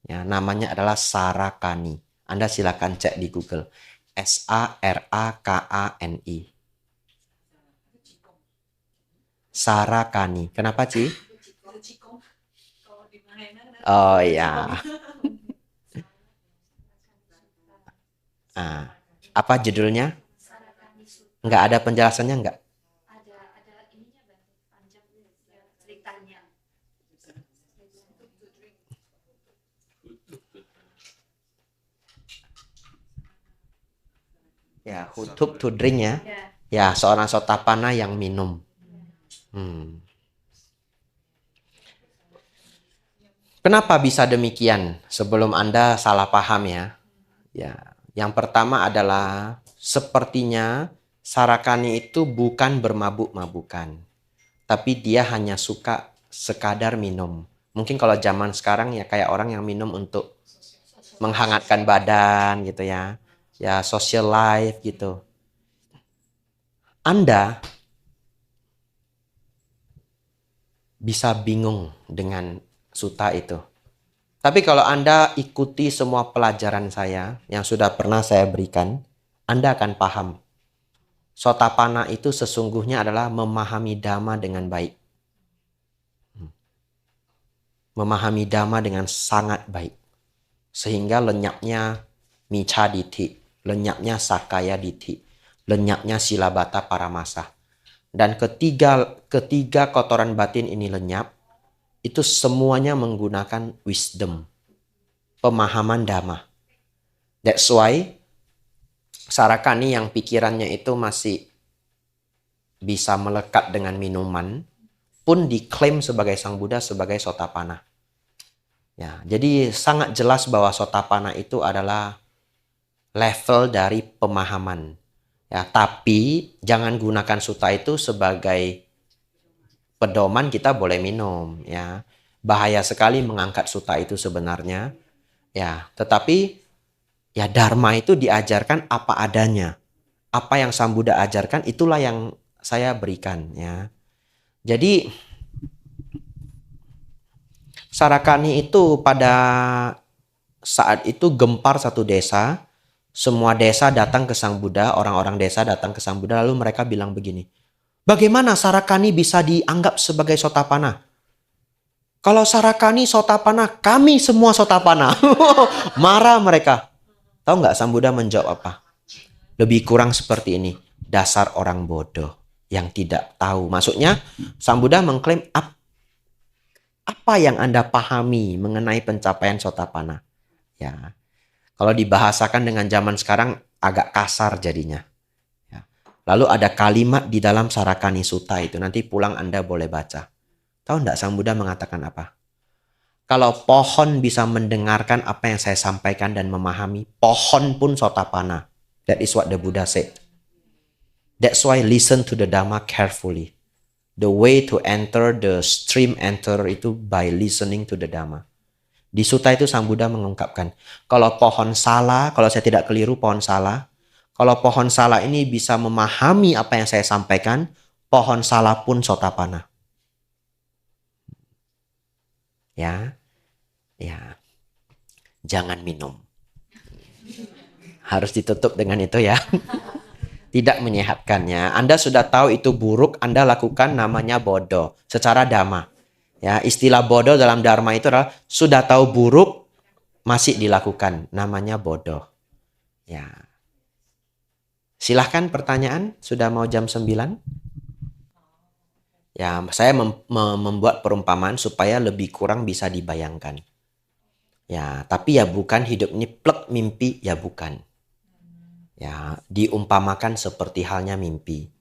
Ya, namanya adalah Sarakani. Anda silakan cek di Google. Sarakani. Sarakani. Kenapa, Ci? Oh ya. Apa judulnya? Nggak ada penjelasannya nggak? Ada ininya panjang ceritanya. Ya, hutup to drink ya. Ya, seorang Sotapana yang minum. Kenapa bisa demikian? Sebelum Anda salah paham ya. Ya, yang pertama adalah sepertinya Sarakani itu bukan bermabuk-mabukan. Tapi dia hanya suka sekadar minum. Mungkin kalau zaman sekarang ya kayak orang yang minum untuk menghangatkan badan gitu ya. Ya, social life gitu. Anda bisa bingung dengan suta itu. Tapi kalau Anda ikuti semua pelajaran saya yang sudah pernah saya berikan, Anda akan paham. Sotapana itu sesungguhnya adalah memahami Dhamma dengan baik. Memahami Dhamma dengan sangat baik. Sehingga lenyapnya Micca Ditti, lenyapnya Sakaya Ditti, lenyapnya Silabata Paramasa. Dan ketiga kotoran batin ini lenyap, itu semuanya menggunakan wisdom, pemahaman Dhamma. That's why Sarakani yang pikirannya itu masih bisa melekat dengan minuman, pun diklaim sebagai Sang Buddha sebagai Sotapana. Ya, jadi sangat jelas bahwa Sotapana itu adalah level dari pemahaman. Ya, tapi jangan gunakan suta itu sebagai pedoman kita boleh minum. Ya, bahaya sekali mengangkat suta itu sebenarnya. Ya, tetapi ya Dharma itu diajarkan apa adanya. Apa yang Sang Buddha ajarkan itulah yang saya berikan ya. Jadi Sarakani itu pada saat itu gempar satu desa. Semua desa datang ke Sang Buddha, orang-orang desa datang ke Sang Buddha, lalu mereka bilang begini, bagaimana Sarakani bisa dianggap sebagai Sotapana? Kalau Sarakani Sotapana, kami semua Sotapana. Marah mereka. Tahu nggak Sang Buddha menjawab apa? Lebih kurang seperti ini, dasar orang bodoh yang tidak tahu. Maksudnya Sang Buddha mengklaim apa yang Anda pahami mengenai pencapaian Sotapana. Ya. Kalau dibahasakan dengan zaman sekarang agak kasar jadinya. Ya. Lalu ada kalimat di dalam Sarakani Sutta itu. Nanti pulang Anda boleh baca. Tahu enggak Sang Buddha mengatakan apa? Kalau pohon bisa mendengarkan apa yang saya sampaikan dan memahami, pohon pun Sotapana. That is what the Buddha said. That's why listen to the Dhamma carefully. The way to enter the stream enter itu by listening to the Dhamma. Di sutta itu Sang Buddha mengungkapkan, kalau pohon salah, kalau saya tidak keliru pohon salah, kalau pohon salah ini bisa memahami apa yang saya sampaikan, pohon salah pun Sotapana. Ya, jangan minum. Harus ditutup dengan itu ya. Tidak menyehatkannya. Anda sudah tahu itu buruk, Anda lakukan namanya bodoh secara Dhamma. Ya, istilah bodoh dalam Dharma itu adalah sudah tahu buruk masih dilakukan, namanya bodoh. Ya. Silahkan pertanyaan, sudah mau jam 9? Ya, saya membuat perumpamaan supaya lebih kurang bisa dibayangkan. Ya, tapi ya bukan hidup ini plek mimpi, ya bukan. Ya, diumpamakan seperti halnya mimpi.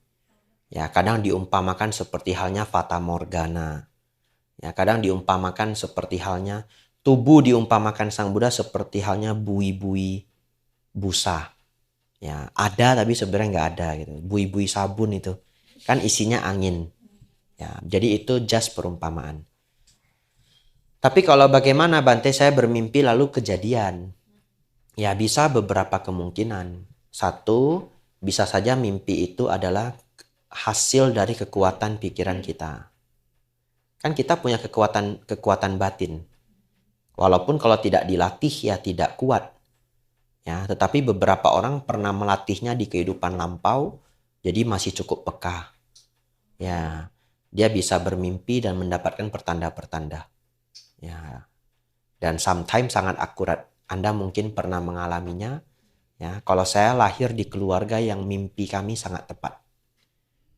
Ya, kadang diumpamakan seperti halnya fata morgana. Ya, kadang diumpamakan seperti halnya tubuh diumpamakan Sang Buddha seperti halnya bui-bui busa. Ya, ada tapi sebenarnya nggak ada gitu. Bui-bui sabun itu kan isinya angin. Ya, jadi itu just perumpamaan. Tapi kalau bagaimana Bante saya bermimpi lalu kejadian? Ya bisa beberapa kemungkinan. Satu, bisa saja mimpi itu adalah hasil dari kekuatan pikiran kita. Kan kita punya kekuatan batin. Walaupun kalau tidak dilatih ya tidak kuat. Ya, tetapi beberapa orang pernah melatihnya di kehidupan lampau, jadi masih cukup peka. Ya, dia bisa bermimpi dan mendapatkan pertanda-pertanda. Ya, dan sometimes sangat akurat. Anda mungkin pernah mengalaminya. Ya, kalau saya lahir di keluarga yang mimpi kami sangat tepat.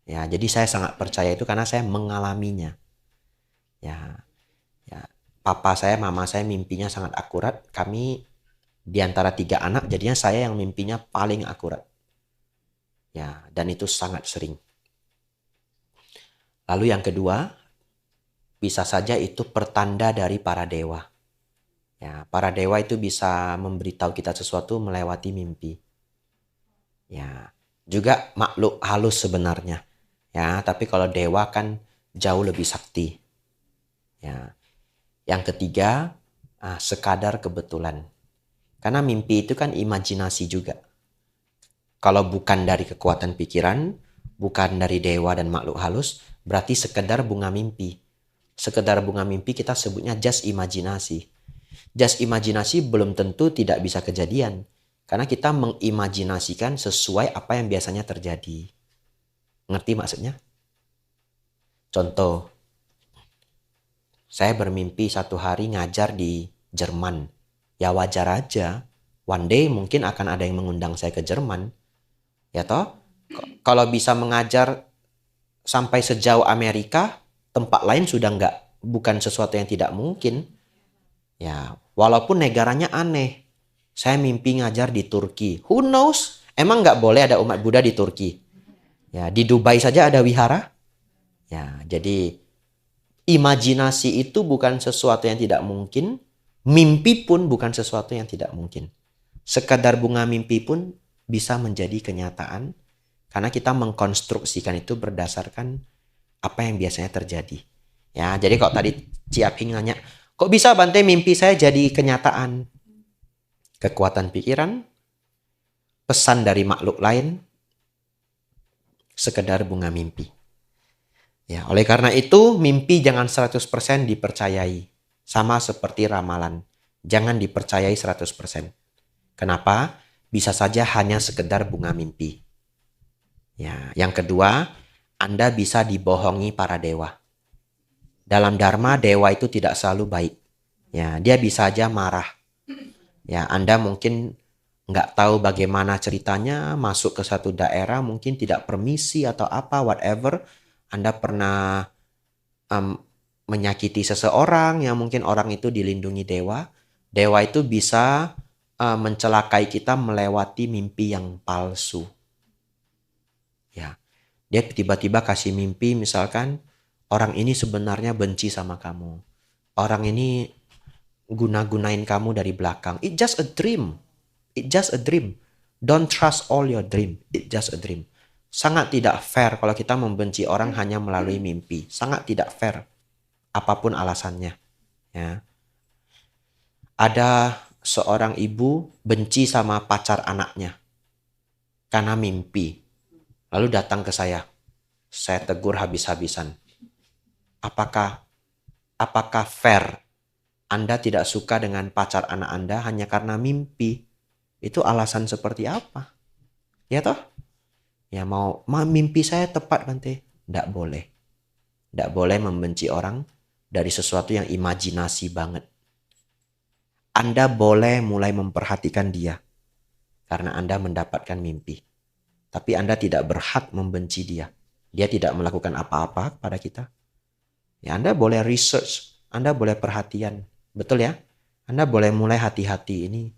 Ya, jadi saya sangat percaya itu karena saya mengalaminya. Ya, ya, papa saya, mama saya mimpinya sangat akurat. Kami di antara 3 anak, jadinya saya yang mimpinya paling akurat. Ya, dan itu sangat sering. Lalu yang kedua, bisa saja itu pertanda dari para dewa. Ya, para dewa itu bisa memberitahu kita sesuatu melewati mimpi. Ya, juga makhluk halus sebenarnya. Ya, tapi kalau dewa kan jauh lebih sakti. Ya. Yang ketiga, sekadar kebetulan. Karena mimpi itu kan imajinasi juga. Kalau bukan dari kekuatan pikiran, bukan dari dewa dan makhluk halus, berarti sekedar bunga mimpi. Sekedar bunga mimpi kita sebutnya just imajinasi. Just imajinasi belum tentu tidak bisa kejadian. Karena kita mengimajinasikan sesuai apa yang biasanya terjadi. Ngerti maksudnya? Contoh, saya bermimpi satu hari ngajar di Jerman. Ya wajar aja. One day mungkin akan ada yang mengundang saya ke Jerman. Ya toh? Kalau bisa mengajar sampai sejauh Amerika, tempat lain sudah bukan sesuatu yang tidak mungkin. Ya, walaupun negaranya aneh. Saya mimpi ngajar di Turki. Who knows? Emang nggak boleh ada umat Buddha di Turki? Ya, di Dubai saja ada wihara. Ya, jadi imajinasi itu bukan sesuatu yang tidak mungkin. Mimpi pun bukan sesuatu yang tidak mungkin. Sekadar bunga mimpi pun bisa menjadi kenyataan. Karena kita mengkonstruksikan itu berdasarkan apa yang biasanya terjadi. Ya, jadi kalau tadi Ciaping nanya, kok bisa Bante mimpi saya jadi kenyataan? Kekuatan pikiran, pesan dari makhluk lain, sekedar bunga mimpi. Ya, oleh karena itu mimpi jangan 100% dipercayai. Sama seperti ramalan. Jangan dipercayai 100%. Kenapa? Bisa saja hanya sekedar bunga mimpi. Ya, yang kedua, Anda bisa dibohongi para dewa. Dalam dharma, dewa itu tidak selalu baik. Ya, dia bisa aja marah. Ya, Anda mungkin nggak tahu bagaimana ceritanya, masuk ke satu daerah, mungkin tidak permisi atau apa, whatever. Anda pernah menyakiti seseorang yang mungkin orang itu dilindungi dewa. Dewa itu bisa mencelakai kita melewati mimpi yang palsu. Ya, dia tiba-tiba kasih mimpi misalkan orang ini sebenarnya benci sama kamu. Orang ini guna-gunain kamu dari belakang. It just a dream. It just a dream. Don't trust all your dream. It just a dream. Sangat tidak fair kalau kita membenci orang hanya melalui mimpi. Sangat tidak fair. Apapun alasannya. Ya. Ada seorang ibu benci sama pacar anaknya. Karena mimpi. Lalu datang ke saya. Saya tegur habis-habisan. Apakah fair Anda tidak suka dengan pacar anak Anda hanya karena mimpi? Itu alasan seperti apa? Ya toh? Ya mau mimpi saya tepat Bante. Tidak boleh. Tidak boleh membenci orang dari sesuatu yang imajinasi banget. Anda boleh mulai memperhatikan dia. Karena Anda mendapatkan mimpi. Tapi Anda tidak berhak membenci dia. Dia tidak melakukan apa-apa pada kita. Ya Anda boleh research. Anda boleh perhatian. Betul ya? Anda boleh mulai hati-hati ini.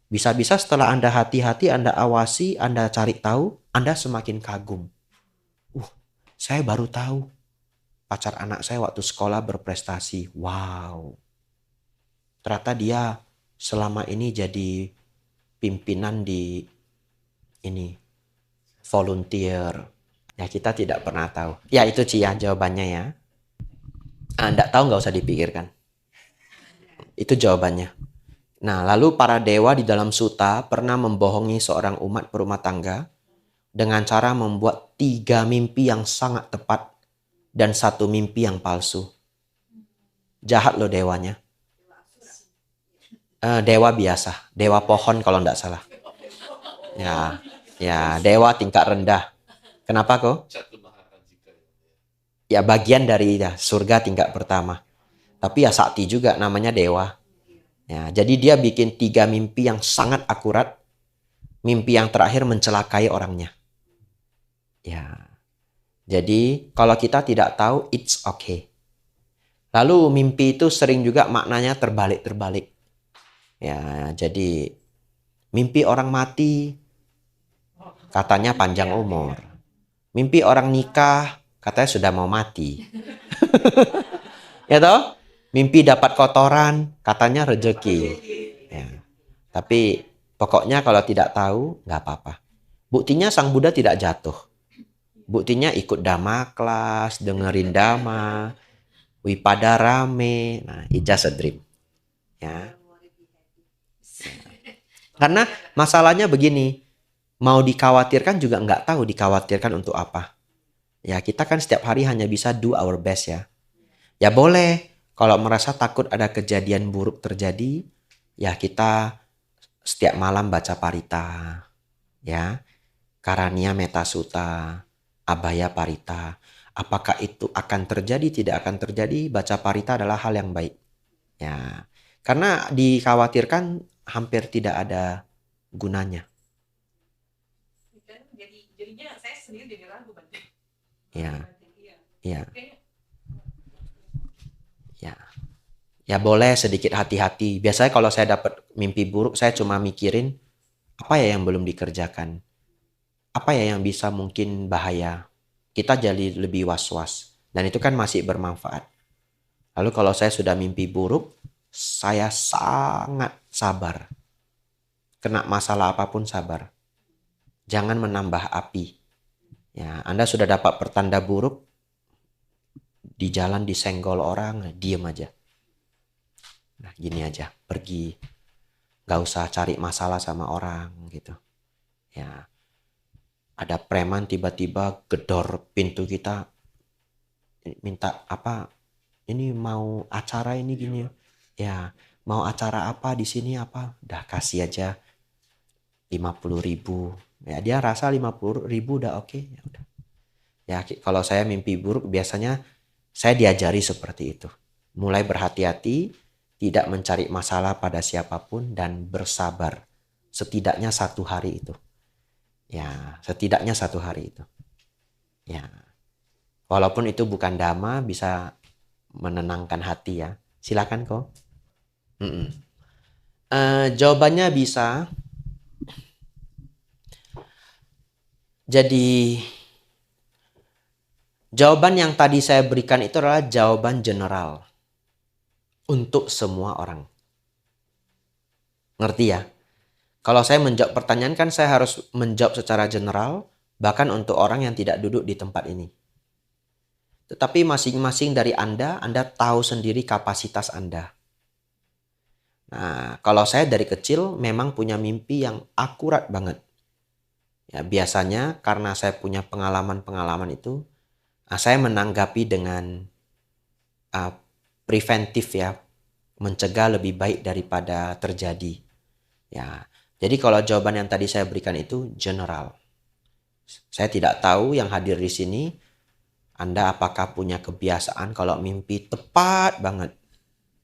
Bisa-bisa setelah Anda hati-hati, Anda awasi, Anda cari tahu, Anda semakin kagum. Saya baru tahu pacar anak saya waktu sekolah berprestasi. Wow. Ternyata dia selama ini jadi pimpinan di ini volunteer. Ya kita tidak pernah tahu. Ya itu Ci ya jawabannya ya. Nggak tahu nggak usah dipikirkan. Itu jawabannya. Nah lalu para dewa di dalam suta pernah membohongi seorang umat berumah tangga dengan cara membuat 3 mimpi yang sangat tepat dan 1 mimpi yang palsu. Jahat loh dewanya. Dewa biasa, dewa pohon kalau nggak salah. Ya, dewa tingkat rendah. Kenapa kok? Ya bagian dari ya, surga tingkat pertama. Tapi ya sakti juga namanya dewa. Ya, jadi dia bikin 3 mimpi yang sangat akurat. Mimpi yang terakhir mencelakai orangnya. Ya. Jadi kalau kita tidak tahu, it's okay. Lalu mimpi itu sering juga maknanya terbalik-terbalik. Ya, jadi mimpi orang mati katanya panjang umur. Mimpi orang nikah katanya sudah mau mati. Ya toh? Mimpi dapat kotoran katanya rezeki. Ya. Tapi pokoknya kalau tidak tahu nggak apa-apa. Buktinya Sang Buddha tidak jatuh. Buktinya ikut dhamma kelas, dengerin dhamma, wipada rame. Nah, it's just a dream. Ya. Karena masalahnya begini, mau dikhawatirkan juga nggak tahu dikhawatirkan untuk apa. Ya kita kan setiap hari hanya bisa do our best ya. Ya boleh, kalau merasa takut ada kejadian buruk terjadi, ya kita setiap malam baca parita. Ya, Karania Metta Sutta, Abhaya Parita. Apakah itu akan terjadi, tidak akan terjadi, baca parita adalah hal yang baik. Ya, karena dikhawatirkan hampir tidak ada gunanya. Jadinya saya sendiri jadi ragu banget. Ya, ya, ya, ya boleh sedikit hati-hati. Biasanya kalau saya dapat mimpi buruk, saya cuma mikirin apa ya yang belum dikerjakan, apa ya yang bisa mungkin bahaya. Kita jadi lebih was-was, dan itu kan masih bermanfaat. Lalu kalau saya sudah mimpi buruk, saya sangat sabar. Kena masalah apapun sabar. Jangan menambah api. Ya, Anda sudah dapat pertanda buruk, di jalan disenggol orang, diem aja. Nah, gini aja, pergi. Gak usah cari masalah sama orang gitu. Ya, ada preman tiba-tiba gedor pintu kita, minta apa? Ini mau acara ini gini. Ya, mau acara apa di sini apa? Udah kasih aja 50.000. Ya dia rasa 50.000 udah oke. Ya udah. Ya kalau saya mimpi buruk biasanya saya diajari seperti itu. Mulai berhati-hati, tidak mencari masalah pada siapapun dan bersabar. Setidaknya 1 hari itu. Ya, setidaknya 1 hari itu. Ya. Walaupun itu bukan dhamma, bisa menenangkan hati ya. Silakan kok. Jawabannya bisa. Jadi jawaban yang tadi saya berikan itu adalah jawaban general untuk semua orang. Ngerti ya? Kalau saya menjawab pertanyaan kan saya harus menjawab secara general, bahkan untuk orang yang tidak duduk di tempat ini. Tetapi masing-masing dari Anda tahu sendiri kapasitas Anda. Nah, kalau saya dari kecil memang punya mimpi yang akurat banget. Ya, biasanya karena saya punya pengalaman-pengalaman itu, saya menanggapi dengan preventif ya, mencegah lebih baik daripada terjadi. Ya, jadi kalau jawaban yang tadi saya berikan itu general. Saya tidak tahu yang hadir di sini, Anda apakah punya kebiasaan kalau mimpi tepat banget.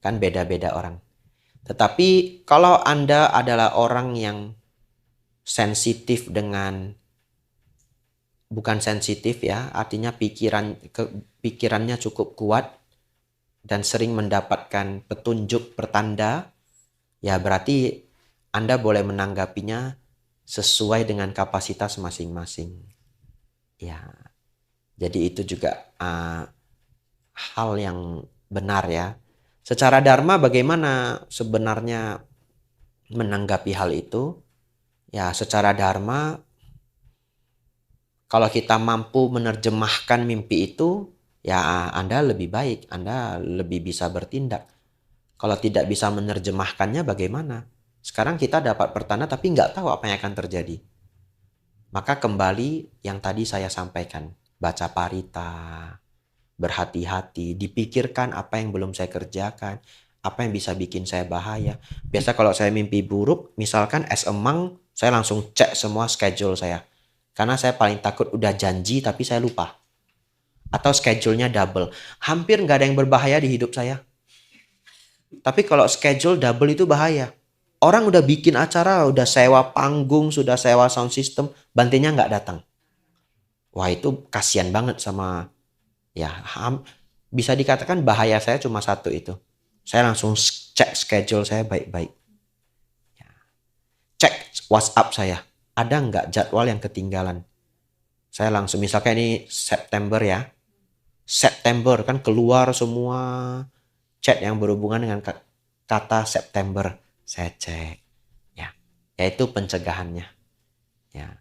Kan beda-beda orang. Tetapi kalau Anda adalah orang yang sensitif dengan, bukan sensitif ya, artinya pikirannya cukup kuat dan sering mendapatkan petunjuk pertanda, ya berarti Anda boleh menanggapinya sesuai dengan kapasitas masing-masing. Ya, jadi itu juga hal yang benar ya. Secara dharma bagaimana sebenarnya menanggapi hal itu? Ya, secara dharma Kalau kita mampu menerjemahkan mimpi itu, ya Anda lebih baik, Anda lebih bisa bertindak. Kalau tidak bisa menerjemahkannya bagaimana? Sekarang kita dapat pertanda tapi nggak tahu apa yang akan terjadi. Maka kembali yang tadi saya sampaikan, baca parita, berhati-hati, dipikirkan apa yang belum saya kerjakan, apa yang bisa bikin saya bahaya. Biasa kalau saya mimpi buruk, misalkan as a monk, saya langsung cek semua schedule saya. Karena saya paling takut udah janji tapi saya lupa. Atau schedule-nya double. Hampir nggak ada yang berbahaya di hidup saya. Tapi kalau schedule double itu bahaya. Orang udah bikin acara, udah sewa panggung, sudah sewa sound system, bantinya nggak datang. Wah itu kasihan banget sama, ya bisa dikatakan bahaya saya cuma satu itu. Saya langsung cek schedule saya baik-baik. Cek WhatsApp saya. Ada nggak jadwal yang ketinggalan? Saya langsung, misalkan ini September ya. September kan keluar semua chat yang berhubungan dengan kata September. Saya cek. Ya, yaitu pencegahannya. Ya.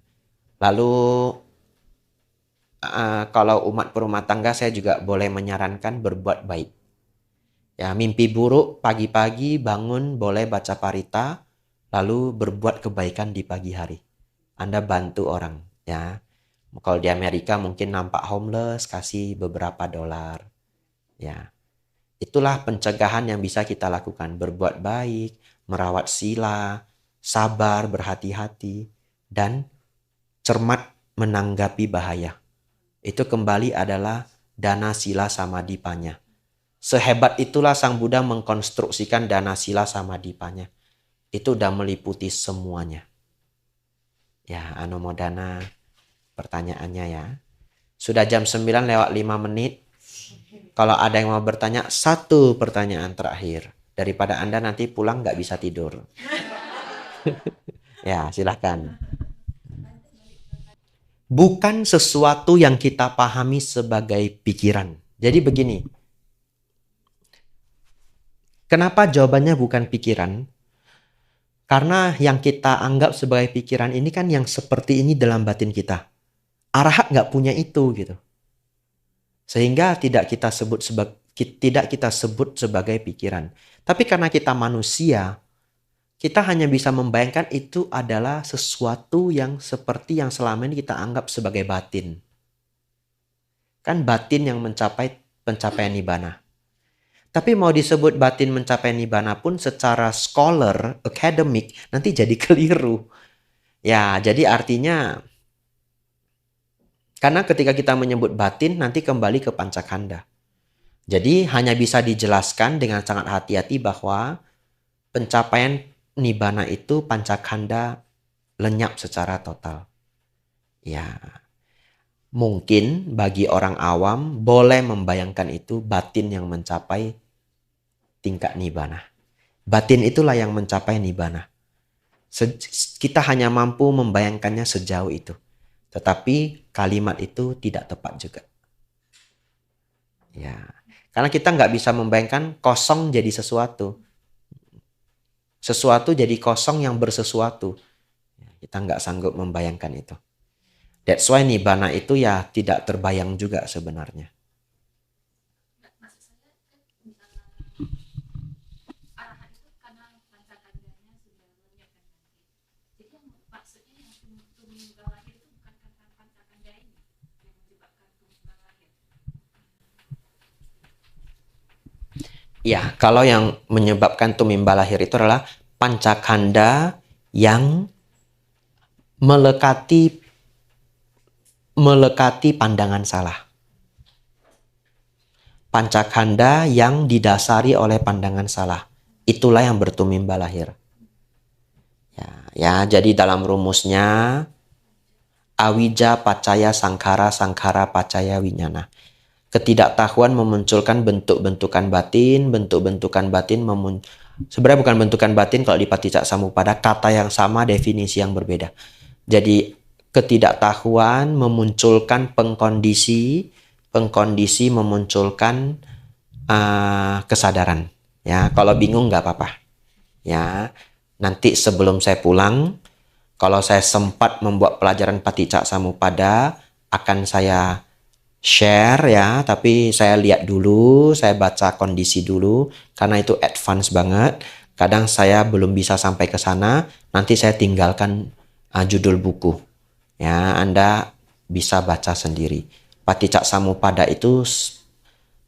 Lalu kalau umat berumah tangga saya juga boleh menyarankan berbuat baik. Ya, mimpi buruk pagi-pagi bangun boleh baca parita, lalu berbuat kebaikan di pagi hari. Anda bantu orang, ya. Kalau di Amerika mungkin nampak homeless, kasih beberapa dolar. Ya. Itulah pencegahan yang bisa kita lakukan, berbuat baik, merawat sila, sabar, berhati-hati, dan cermat menanggapi bahaya. Itu kembali adalah dana sila samadipanya. Sehebat itulah Sang Buddha mengkonstruksikan dana sila samadipanya. Itu udah meliputi semuanya. Ya, anumodana pertanyaannya ya. Sudah jam 9 lewat 5 menit. Kalau ada yang mau bertanya, satu pertanyaan terakhir. Daripada Anda nanti pulang nggak bisa tidur. Ya, silahkan. Bukan sesuatu yang kita pahami sebagai pikiran. Jadi begini. Kenapa jawabannya bukan pikiran? Karena yang kita anggap sebagai pikiran ini kan yang seperti ini dalam batin kita. Arahat nggak punya itu gitu. Sehingga tidak kita sebut sebagai pikiran. Tapi karena kita manusia, kita hanya bisa membayangkan itu adalah sesuatu yang seperti yang selama ini kita anggap sebagai batin. Kan batin yang mencapai pencapaian nibbana. Tapi mau disebut batin mencapai nibbana pun secara scholar, akademik, nanti jadi keliru. Ya, jadi artinya, karena ketika kita menyebut batin, nanti kembali ke pancakanda. Jadi hanya bisa dijelaskan dengan sangat hati-hati bahwa pencapaian nibbana itu pancakanda lenyap secara total. Ya, mungkin bagi orang awam boleh membayangkan itu batin yang mencapai tingkat nibbana. Batin itulah yang mencapai nibbana. Kita hanya mampu membayangkannya sejauh itu. Tetapi kalimat itu tidak tepat juga. Ya, karena kita nggak bisa membayangkan kosong jadi sesuatu. Sesuatu jadi kosong yang bersesuatu. Kita nggak sanggup membayangkan itu. That's why nibbana itu ya tidak terbayang juga sebenarnya. Ya, kalau yang menyebabkan tumimba lahir itu adalah pancakanda yang melekati pandangan salah. Pancakanda yang didasari oleh pandangan salah. Itulah yang bertumimba lahir. Ya, jadi dalam rumusnya awija pacaya sangkara, sangkara pacaya winyana. Ketidaktahuan memunculkan bentuk-bentukan batin, bentuk-bentukan batin sebenarnya bukan bentukan batin kalau di Paticcasamuppada, kata yang sama, definisi yang berbeda. Jadi ketidaktahuan memunculkan pengkondisi memunculkan kesadaran. Ya, kalau bingung nggak apa-apa. Ya, nanti sebelum saya pulang, kalau saya sempat membuat pelajaran Paticcasamuppada, akan saya share ya, tapi saya lihat dulu, saya baca kondisi dulu karena itu advance banget. Kadang saya belum bisa sampai ke sana, nanti saya tinggalkan judul buku. Ya, Anda bisa baca sendiri. Paticca Samuppada itu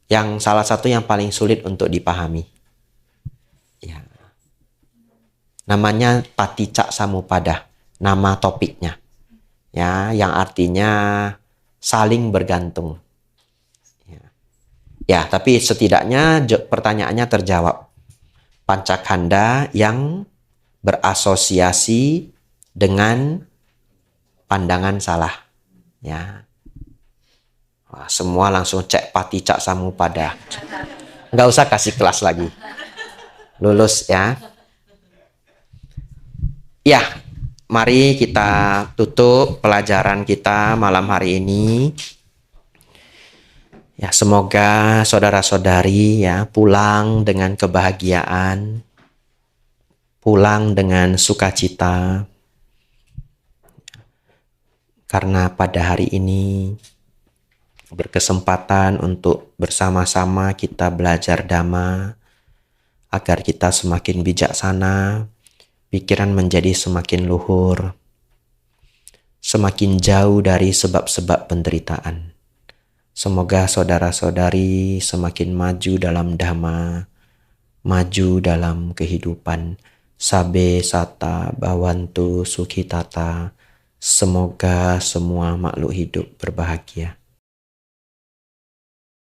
yang salah satu yang paling sulit untuk dipahami. Ya. Namanya Paticca Samuppada, nama topiknya. Ya, yang artinya saling bergantung. Ya, tapi setidaknya pertanyaannya terjawab. Pancakanda yang berasosiasi dengan pandangan salah. Ya. Wah, semua langsung cek Paticca Samuppada. Nggak usah kasih kelas lagi. Lulus ya. Ya, mari kita tutup pelajaran kita malam hari ini. Ya, semoga saudara-saudari ya pulang dengan kebahagiaan, pulang dengan sukacita. Karena pada hari ini berkesempatan untuk bersama-sama kita belajar Dhamma agar kita semakin bijaksana, pikiran menjadi semakin luhur, semakin jauh dari sebab-sebab penderitaan. Semoga saudara-saudari semakin maju dalam Dhamma, maju dalam kehidupan. Sabe sata bhavantu sukhitata. Semoga semua makhluk hidup berbahagia.